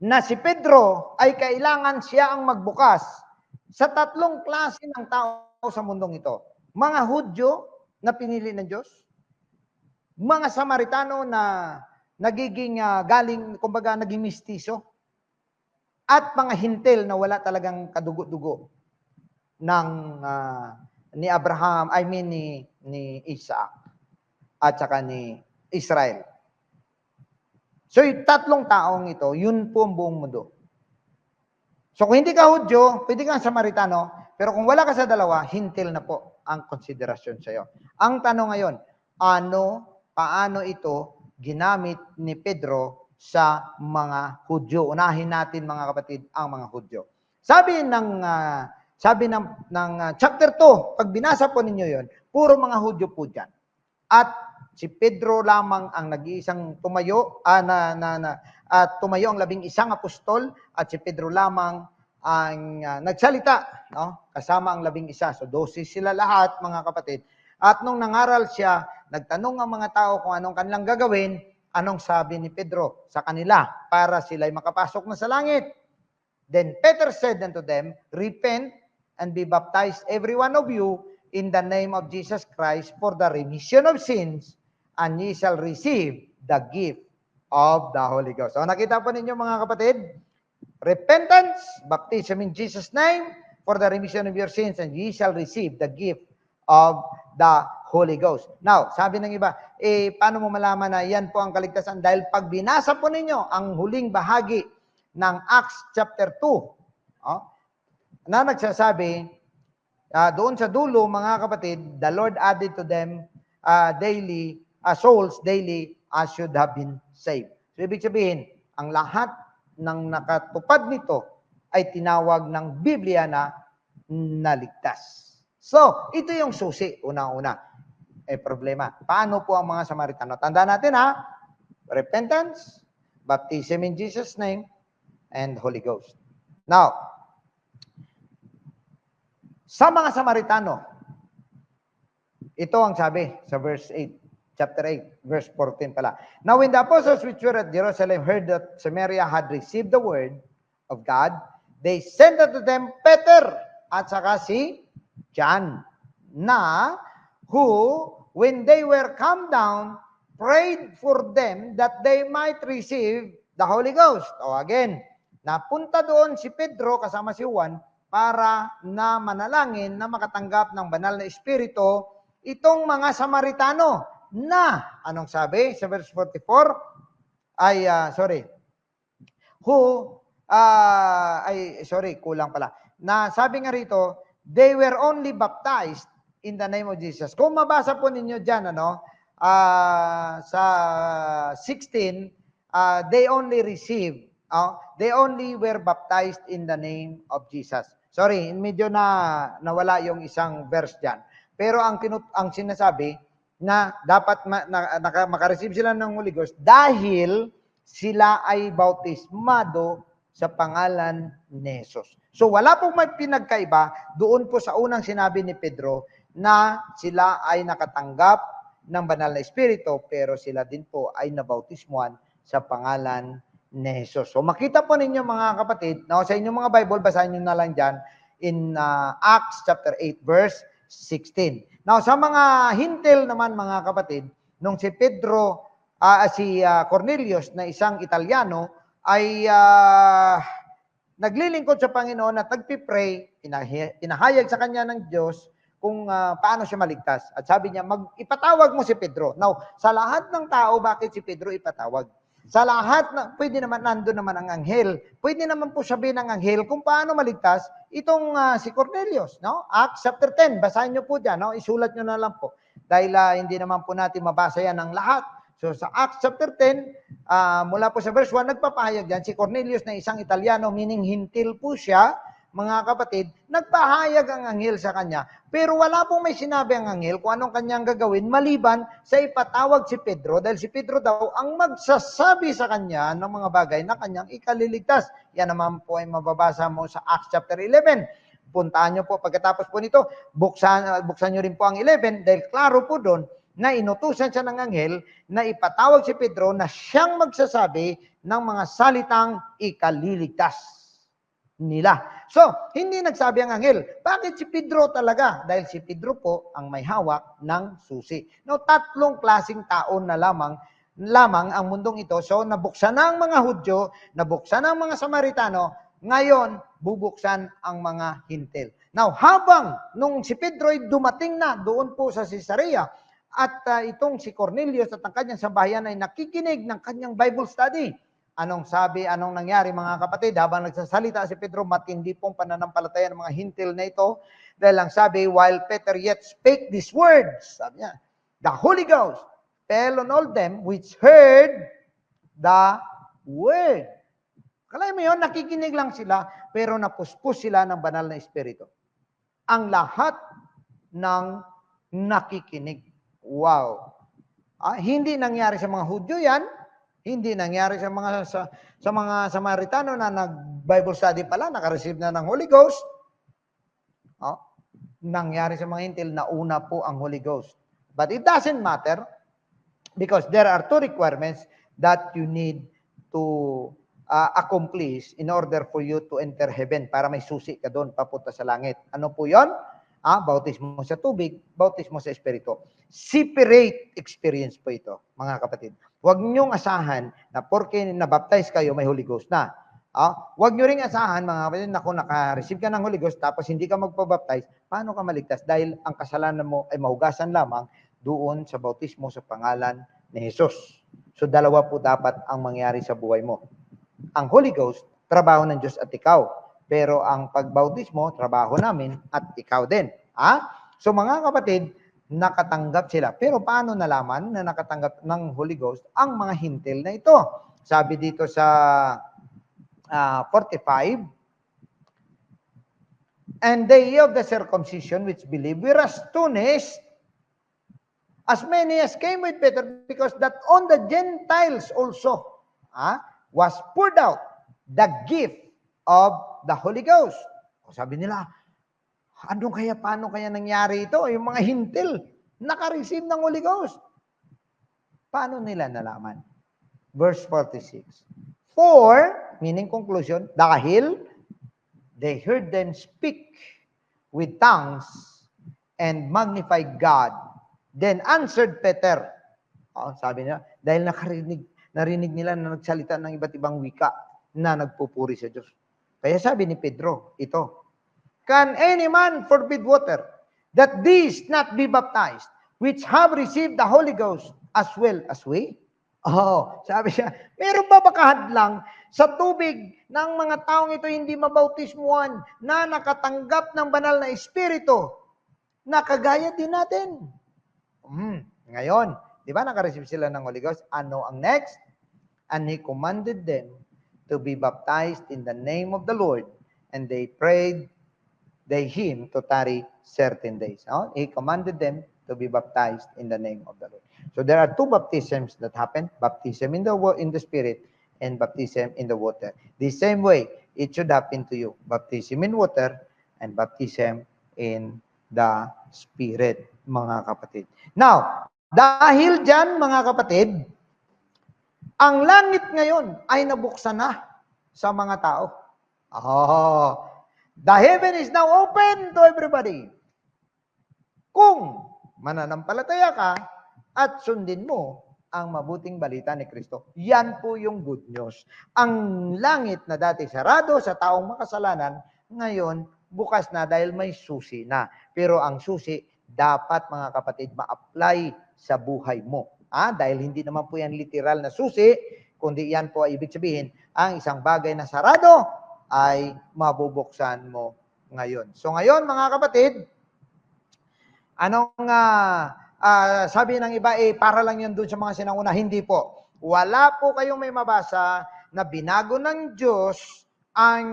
na si Pedro ay kailangan siya ang magbukas sa tatlong klase ng tao sa mundong ito. Mga Hudyo na pinili ng Diyos, mga Samaritano na nagiging naging mistiso, at mga Hintil na wala talagang kadugo-dugo ni Abraham, ni Isaac at saka ni Israel. So yung tatlong taong ito, yun po ang buong mundo. So kung hindi ka Hudyo, pwede kang Samaritano, pero kung wala ka sa dalawa, Hintil na po ang konsiderasyon sa iyo. Ang tanong ngayon, paano ito ginamit ni Pedro sa mga Hudyo? Unahin natin mga kapatid ang mga Hudyo. Sabi ng chapter 2, pag binasa po ninyo yon, puro mga Hudyo po dyan. At si Pedro lamang ang nag-iisang tumayo, tumayo ang 11 apostol, at si Pedro lamang ang nagsalita, no? Kasama ang 11. So 12 sila lahat, mga kapatid. At nung nangaral siya, nagtanong ang mga tao kung anong kanilang gagawin, anong sabi ni Pedro sa kanila para sila'y makapasok na sa langit. Then Peter said unto them, repent and be baptized every one of you in the name of Jesus Christ for the remission of sins, and ye shall receive the gift of the Holy Ghost. So nakita po ninyo mga kapatid, repentance, baptism in Jesus' name for the remission of your sins, and ye shall receive the gift of the Holy Ghost. Now, sabi ng iba, paano mo malaman na yan po ang kaligtasan? Dahil pag binasa po ninyo ang huling bahagi ng Acts chapter 2, na nagsasabi, doon sa dulo, mga kapatid, the Lord added to them daily, souls daily as should have been saved. So, ibig sabihin, ang lahat ng nakatupad nito ay tinawag ng Biblia na naligtas. So, ito yung susi, unang-una. Problema. Paano po ang mga Samaritano? Tandaan natin repentance, baptism in Jesus' name, and Holy Ghost. Now, sa mga Samaritano, ito ang sabi sa verse 8, chapter 8, verse 14 pala. Now, when the apostles which were at Jerusalem heard that Samaria had received the word of God, they sent unto them Peter at saka si John, na who, when they were come down, prayed for them that they might receive the Holy Ghost. O again, napunta doon si Pedro kasama si Juan para na manalangin na makatanggap ng banal na espiritu itong mga Samaritano na, anong sabi sa verse 44? Kulang pala. Na sabi nga rito, they were only baptized in the name of Jesus. Kung mabasa po ninyo dyan, sa 16, they only were baptized in the name of Jesus. Sorry, medyo nawala yung isang verse dyan. Pero ang sinasabi na dapat makareceive sila ng Holy Ghost dahil sila ay bautismado sa pangalan ni Jesus. So wala pong may pinagkaiba doon po sa unang sinabi ni Pedro na sila ay nakatanggap ng banal na espiritu pero sila din po ay nabautismuhan sa pangalan ni Jesus. So makita po ninyo mga kapatid, sa inyong mga Bible, basahin nyo na lang dyan in Acts chapter 8 verse 16. Now, sa mga hintil naman mga kapatid, nung si Pedro, Cornelius na isang Italiano ay naglilingkod sa Panginoon at nagpipray, pinahayag sa kanya ng Diyos kung paano siya maligtas. At sabi niya, ipatawag mo si Pedro. Now, sa lahat ng tao, bakit si Pedro ipatawag? Sa lahat, pwede naman, nandun naman ang anghel. Pwede naman po sabihin ng anghel kung paano maligtas itong si Cornelius. No? Acts chapter 10, basahin nyo po dyan. No? Isulat nyo na lang po. Dahil hindi naman po natin mabasa yan ng lahat. So sa Acts chapter 10, mula po sa verse 1, nagpapahayag dyan si Cornelius na isang Italiano, meaning hintil po siya, mga kapatid, nagpahayag ang anghel sa kanya. Pero wala pong may sinabi ang anghel kung anong kanyang gagawin maliban sa ipatawag si Pedro dahil si Pedro daw ang magsasabi sa kanya ng mga bagay na kanyang ikaliligtas. Yan naman po ay mababasa mo sa Acts chapter 11. Puntahan nyo po pagkatapos po nito, buksan nyo rin po ang 11 dahil klaro po doon na inutusan siya ng anghel na ipatawag si Pedro na siyang magsasabi ng mga salitang ikaliligtas nila. So, hindi nagsabi ang anghel. Bakit si Pedro talaga? Dahil si Pedro po ang may hawak ng susi. Now, tatlong klaseng tao na lamang ang mundong ito. So, nabuksan na ang mga Hudyo, nabuksan na ang mga Samaritano, ngayon, bubuksan ang mga hintil. Now, habang nung si Pedro ay dumating na doon po sa Caesarea, at itong si Cornelius at ang kanyang sambahayan ay nakikinig ng kanyang Bible study. Anong nangyari mga kapatid? Habang nagsasalita si Pedro, matindi pong pananampalataya ng mga hintil na ito. Dahil ang sabi, while Peter yet spake these words, sabi niya, the Holy Ghost fell on all them which heard the word. Kalay mo yun, nakikinig lang sila, pero napuspos sila ng banal na espiritu. Ang lahat ng nakikinig. Wow. Hindi nangyari sa mga Hudyo yan. Hindi nangyari sa mga Samaritano na nag-Bible study pala, naka-receive na ng Holy Ghost. Nangyari sa mga hintil na una po ang Holy Ghost. But it doesn't matter because there are two requirements that you need to accomplish in order for you to enter heaven para may susi ka doon papunta sa langit. Ano po yon? Bautismo sa tubig, bautismo sa espiritu. Separate experience po ito, mga kapatid. Huwag niyong asahan na porke nabaptize kayo, may Holy Ghost na. Huwag niyo ring asahan, mga kapatid, na kung naka-receive ka ng Holy Ghost tapos hindi ka magpabaptize, paano ka maligtas? Dahil ang kasalanan mo ay mahugasan lamang doon sa bautismo sa pangalan ni Jesus. So dalawa po dapat ang mangyari sa buhay mo. Ang Holy Ghost, trabaho ng Diyos at ikaw. Pero ang pagbautismo, trabaho namin at ikaw din. So mga kapatid, nakatanggap sila. Pero paano nalaman na nakatanggap ng Holy Ghost ang mga hintil na ito? Sabi dito sa 45, and they of the circumcision which believe were astonished, as many as came with Peter, because that on the Gentiles also was poured out the gift of the Holy Ghost. Sabi nila, paano kaya nangyari ito? Yung mga hintil, naka-receive ng Holy Ghost. Paano nila nalaman? Verse 46. For, meaning conclusion, dahil they heard them speak with tongues and magnify God. Then answered Peter. Sabi niya, dahil narinig nila na nagsalita ng iba't ibang wika na nagpupuri sa Diyos. Kaya sabi ni Pedro, ito, can any man forbid water, that these not be baptized, which have received the Holy Ghost as well as we? Sabi siya, meron ba makahadlang sa tubig ng mga taong ito hindi mabautismuhan na nakatanggap ng banal na espiritu na kagaya din natin? Ngayon, di ba naka-receive sila ng Holy Ghost? Ano ang next? And he commanded them to be baptized in the name of the Lord, and they prayed him to tarry certain days. He commanded them to be baptized in the name of the Lord. So there are two baptisms that happen: baptism in the Spirit and baptism in the water. The same way it should happen to you: baptism in water and baptism in the Spirit, mga kapatid. Now, dahil dyan, mga kapatid, ang langit ngayon ay nabuksan na sa mga tao. The heaven is now open to everybody. Kung mananampalataya ka at sundin mo ang mabuting balita ni Kristo. Yan po yung good news. Ang langit na dati sarado sa taong makasalanan, ngayon bukas na dahil may susi na. Pero ang susi dapat, mga kapatid, ma-apply sa buhay mo. Dahil hindi naman po yan literal na susi, kundi yan po ay ibig sabihin, ang isang bagay na sarado ay mabubuksan mo ngayon. So ngayon, mga kapatid, anong sabi ng iba, para lang yan doon sa mga sinanguna? Hindi po. Wala po kayong may mabasa na binago ng Diyos ang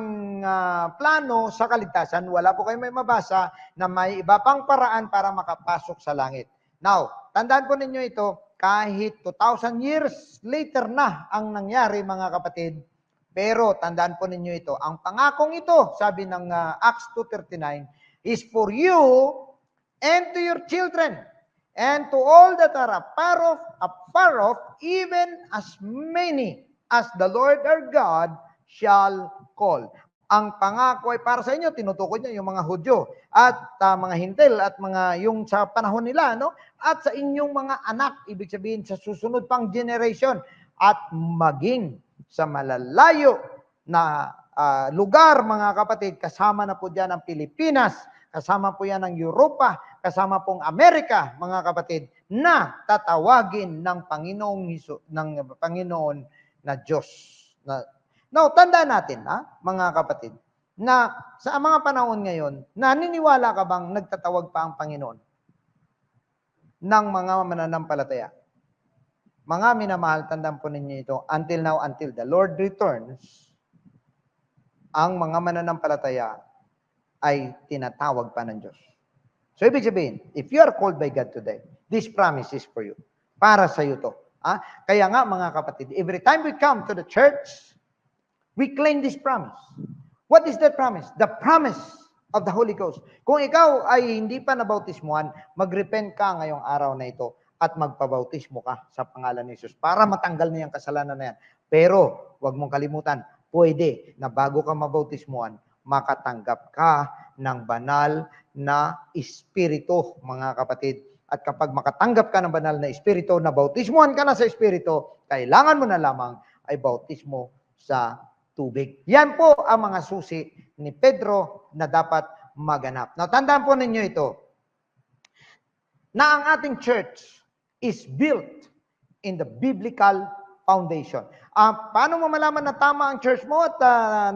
plano sa kaligtasan. Wala po kayong may mabasa na may iba pang paraan para makapasok sa langit. Now, tandaan po ninyo ito, kahit 2,000 years later na ang nangyari, mga kapatid, pero tandaan po ninyo ito, ang pangakong ito, sabi ng Acts 2:39, is for you and to your children, and to all that are afar off, even as many as the Lord our God shall call. Ang pangako ay para sa inyo, tinutukoy niya yung mga Hudyo at mga Hintil at mga yung sa panahon nila, at sa inyong mga anak, ibig sabihin sa susunod pang generation, at maging sa malalayo na lugar, mga kapatid, kasama na po diyan ang Pilipinas, kasama po yan ng Europa, kasama pong Amerika, mga kapatid, na tatawagin ng Panginoon na Diyos. Now, tandaan natin, mga kapatid, na sa mga panahon ngayon, naniniwala ka bang nagtatawag pa ang Panginoon ng mga mananampalataya? Mga minamahal, tandaan po ninyo ito, until now, until the Lord returns, ang mga mananampalataya ay tinatawag pa ng Diyos. So, ibig sabihin, if you are called by God today, this promise is for you. Para sa iyo to. Kaya nga, mga kapatid, every time we come to the church, we claim this promise. What is that promise? The promise of the Holy Ghost. Kung ikaw ay hindi pa nabautismuhan, mag-repent ka ngayong araw na ito at magpabautismo ka sa pangalan ni Jesus para matanggal na yung kasalanan na yan. Pero, huwag mong kalimutan, pwede na bago ka mabautismuhan, makatanggap ka ng banal na espiritu, mga kapatid. At kapag makatanggap ka ng banal na espiritu, na bautismuhan ka na sa espiritu, kailangan mo na lamang ay bautismo sa tubig. Yan po ang mga susi ni Pedro na dapat maganap. Now, tandaan po ninyo ito, na ang ating church is built in the biblical foundation. Paano mo malaman na tama ang church mo at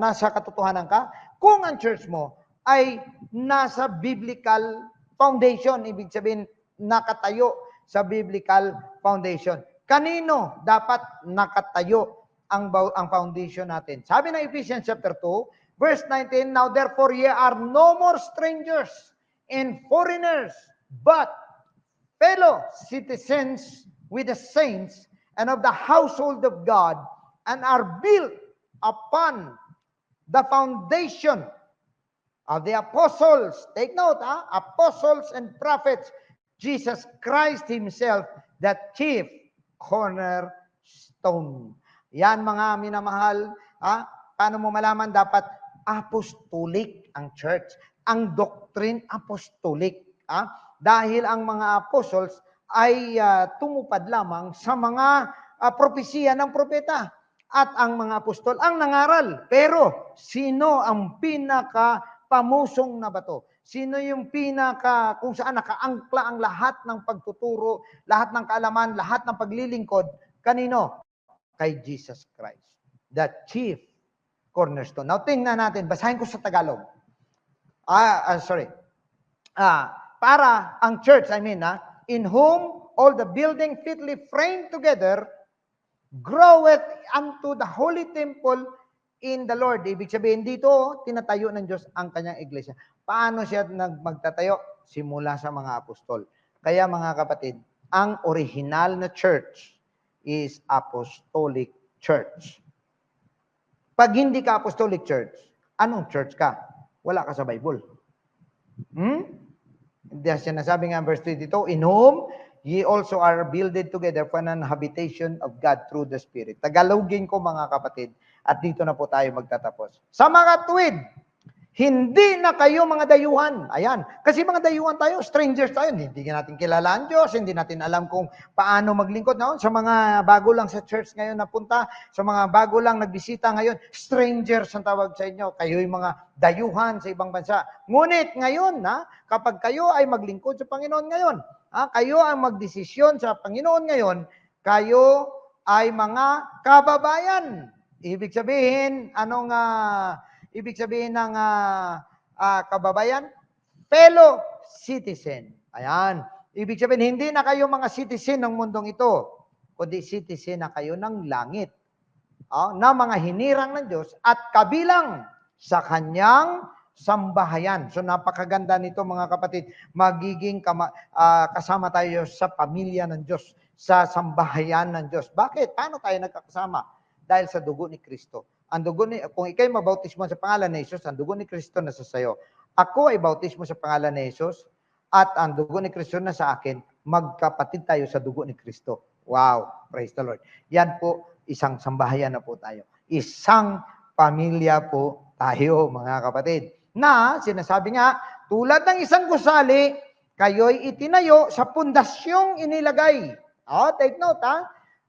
nasa katotohanan ka? Kung ang church mo ay nasa biblical foundation. Ibig sabihin, nakatayo sa biblical foundation. Kanino dapat nakatayo ang foundation natin? Sabi ng Ephesians chapter 2, verse 19, Now therefore ye are no more strangers and foreigners, but fellow citizens with the saints and of the household of God, and are built upon the foundation of the apostles. Take note, apostles and prophets, Jesus Christ Himself, the chief cornerstone. Yan mga minamahal, paano mo malaman dapat apostolic ang church? Ang doctrine apostolic. Dahil ang mga apostles ay tumupad lamang sa mga propesiya ng propeta. At ang mga apostol ang nangaral. Pero sino ang pamusong na bato? Sino yung kung saan nakaangkla ang lahat ng pagtuturo, lahat ng kaalaman, lahat ng paglilingkod? Kanino? Kay Jesus Christ, the chief cornerstone. Now, tingnan natin. Basahin ko sa Tagalog. Para ang church, in whom all the building fitly framed together groweth unto the holy temple in the Lord. Ibig sabihin dito, tinatayo ng Diyos ang kanyang iglesia. Paano siya magtatayo? Simula sa mga apostol. Kaya mga kapatid, ang original na church is apostolic church. Pag hindi ka apostolic church, anong church ka? Wala ka sa Bible. Hindi siya nasabi nga verse 22, in whom ye also are builded together for an habitation of God through the Spirit. Tagalogin ko mga kapatid, at dito na po tayo magtatapos. Sa mga tuwid, hindi na kayo mga dayuhan. Ayan. Kasi mga dayuhan tayo, strangers tayo. Hindi natin kilala ang Diyos, hindi natin alam kung paano maglingkod. No? Sa mga bago lang sa church ngayon napunta, sa mga bago lang nagbisita ngayon, strangers ang tawag sa inyo. Kayo yung mga dayuhan sa ibang bansa. Ngunit ngayon, kapag kayo ay maglingkod sa Panginoon ngayon, kayo ang magdesisyon sa Panginoon ngayon, kayo ay mga kababayan. Ibig sabihin, ibig sabihin ng kababayan? Fellow citizen. Ayan. Ibig sabihin, hindi na kayo mga citizen ng mundong ito, kundi citizen na kayo ng langit. Na mga hinirang ng Diyos at kabilang sa kanyang sambahayan. So napakaganda nito mga kapatid. Magiging kasama tayo sa pamilya ng Diyos, sa sambahayan ng Diyos. Bakit? Paano tayo nagkakasama? Dahil sa dugo ni Kristo. Ang dugo kung ikay mabautismo sa pangalan ni Jesus, ang dugo ni Kristo nasa sayo. Ako ay bautismo sa pangalan ni Jesus at ang dugo ni Kristo na sa akin, magkapatid tayo sa dugo ni Kristo. Wow, praise the Lord. Yan po, isang sambahayan na po tayo. Isang pamilya po tayo, mga kapatid. Na, sinasabi nga, tulad ng isang gusali, kayo'y itinayo sa pundasyong inilagay. Take note,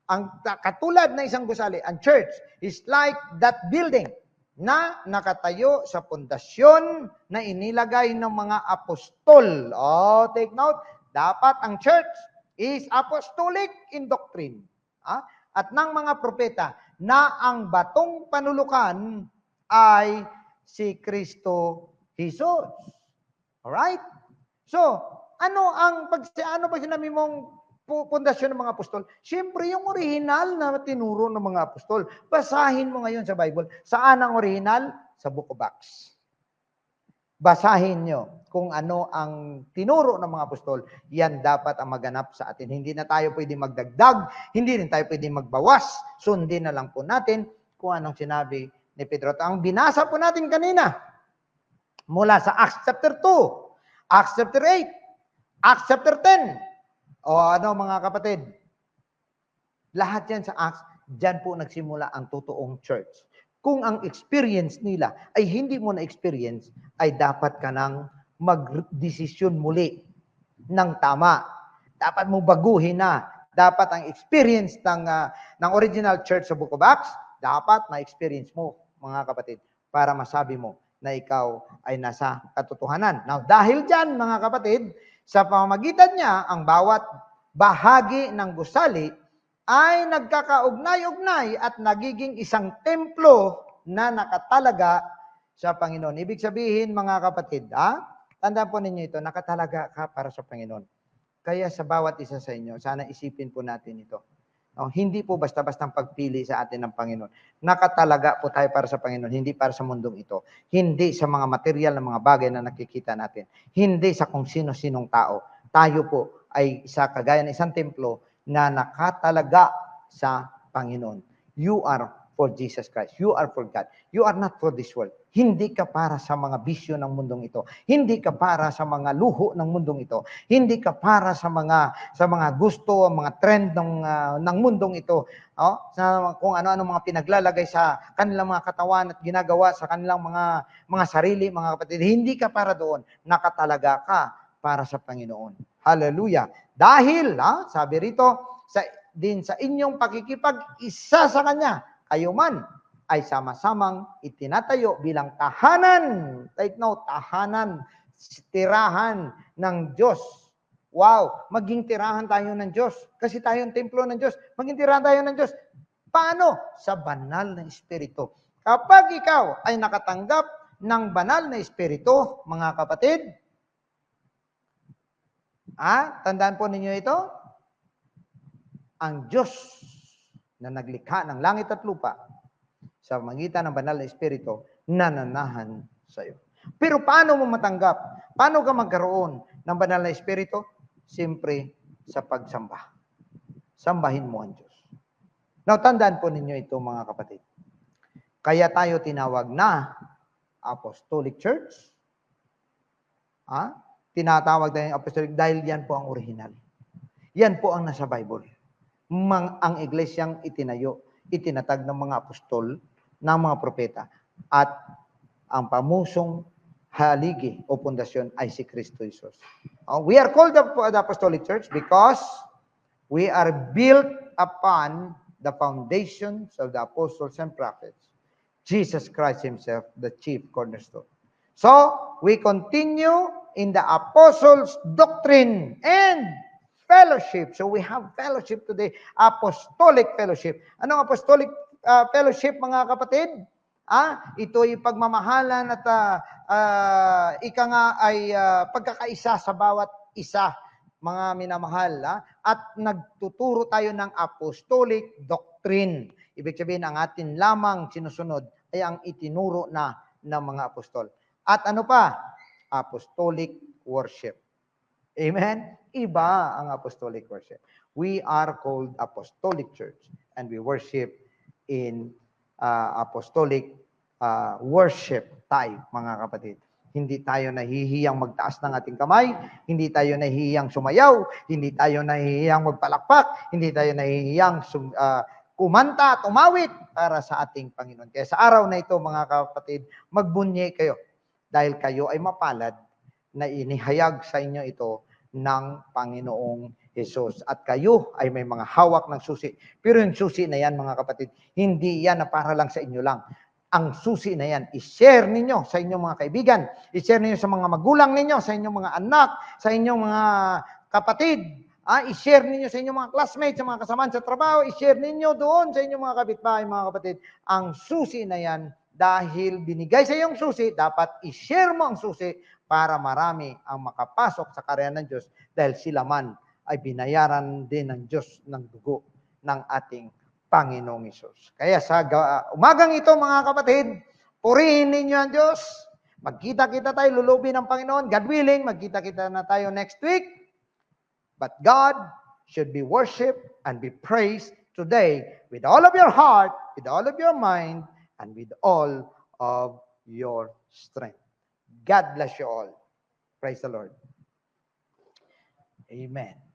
Ang katulad ng isang gusali, ang church is like that building na nakatayo sa pundasyon na inilagay ng mga apostol. Take note, dapat ang church is apostolic in doctrine. At ng mga propeta na ang batong panulukan ay si Kristo Jesus. Alright? So, pag sinabi mong pundasyon ng mga apostol? Siyempre, yung original na tinuro ng mga apostol. Basahin mo ngayon sa Bible. Saan ang original? Sa Book of Acts. Basahin nyo kung ano ang tinuro ng mga apostol. Yan dapat ang maganap sa atin. Hindi na tayo pwede magdagdag, hindi rin tayo pwede magbawas. Sundin na lang po natin kung anong sinabi ni Pedro. Ang binasa po natin kanina, mula sa Acts chapter 2, Acts chapter 8, Acts chapter 10, mga kapatid? Lahat yan sa Acts, dyan po nagsimula ang totoong church. Kung ang experience nila ay hindi mo na-experience, ay dapat ka nang mag-desisyon muli ng tama. Dapat mo baguhin na. Dapat ang experience ng original church sa Book of Acts, dapat ma-experience mo, mga kapatid, para masabi mo na ikaw ay nasa katotohanan. Now, dahil dyan, mga kapatid, sa pamamagitan niya, ang bawat bahagi ng gusali ay nagkakaugnay-ugnay at nagiging isang templo na nakatalaga sa Panginoon. Ibig sabihin, mga kapatid, Tandaan po ninyo ito, nakatalaga ka para sa Panginoon. Kaya sa bawat isa sa inyo, sana isipin po natin ito. Hindi po basta-bastang pagpili sa atin ng Panginoon. Nakatalaga po tayo para sa Panginoon, hindi para sa mundong ito. Hindi sa mga material na mga bagay na nakikita natin. Hindi sa kung sino-sinong tao. Tayo po ay isa kagaya ng isang templo na nakatalaga sa Panginoon. You are for Jesus Christ. You are for God. You are not for this world. Hindi ka para sa mga bisyo ng mundong ito. Hindi ka para sa mga luho ng mundong ito. Hindi ka para sa mga gusto, mga trend ng mundong ito. Sa kung ano-ano mga pinaglalagay sa kanilang mga katawan at ginagawa sa kanilang mga sarili, mga kapatid. Hindi ka para doon. Nakatalaga ka para sa Panginoon. Hallelujah. Dahil, sabi rito, din sa inyong pakikipag-isa sa Kanya, kayo man ay sama-samang itinatayo bilang tahanan. Take note, tahanan, tirahan ng Diyos. Wow, maging tirahan tayo ng Diyos. Kasi tayo ang templo ng Diyos. Maging tirahan tayo ng Diyos. Paano? Sa banal na Espiritu. Kapag ikaw ay nakatanggap ng banal na Espiritu, mga kapatid, tandaan po ninyo ito, ang Diyos na naglikha ng langit at lupa sa magitan ng banal na Espiritu, nananahan sa iyo. Pero paano mo matanggap? Paano ka magkaroon ng banal na Espiritu? Siyempre, sa pagsamba. Sambahin mo ang Diyos. Now, tandaan po ninyo ito, mga kapatid. Kaya tayo tinawag na Apostolic Church. Tinatawag tayong Apostolic dahil yan po ang original. Yan po ang nasa Bible. Ang iglesyang itinatag ng mga apostol, ng mga propeta, at ang pamusong haligi o pundasyon ay si Kristo Jesus. We are called the Apostolic Church because we are built upon the foundations of the apostles and prophets. Jesus Christ Himself, the chief cornerstone. So, we continue in the apostles' doctrine and fellowship. So we have fellowship today, apostolic fellowship. Anong apostolic fellowship, mga kapatid? Ito ay pagmamahalan at pagkakaisa sa bawat isa, mga minamahal. At nagtuturo tayo ng apostolic doctrine. Ibig sabihin, ang atin lamang sinusunod ay ang itinuro na ng mga apostol. At ano pa? Apostolic worship. Amen? Iba ang apostolic worship. We are called Apostolic Church and we worship in apostolic worship type, mga kapatid. Hindi tayo nahihiyang magtaas ng ating kamay, hindi tayo nahihiyang sumayaw, hindi tayo nahihiyang magpalakpak, hindi tayo nahihiyang kumanta at umawit para sa ating Panginoon. Kaya sa araw na ito, mga kapatid, magbunyi kayo dahil kayo ay mapalad na inihayag sa inyo ito ng Panginoong Jesus. At kayo ay may mga hawak ng susi. Pero yung susi na yan, mga kapatid, hindi yan na para lang sa inyo lang. Ang susi na yan, i-share ninyo sa inyong mga kaibigan, i-share ninyo sa mga magulang ninyo, sa inyong mga anak, sa inyong mga kapatid, i-share ninyo sa inyong mga classmates, sa mga kasamaan sa trabaho, i-share ninyo doon sa inyong mga kapitbahay, mga kapatid. Ang susi na yan, dahil binigay sa iyong susi, dapat i-share mo ang susi para marami ang makapasok sa karyan ng Diyos dahil sila man ay binayaran din ng Diyos ng dugo ng ating Panginoong Hesus. Kaya sa umagang ito, mga kapatid, purihin ninyo ang Diyos. Magkita-kita tayo, lulubin ng Panginoon. God willing, magkita-kita na tayo next week. But God should be worshipped and be praised today with all of your heart, with all of your mind, and with all of your strength. God bless you all. Praise the Lord. Amen.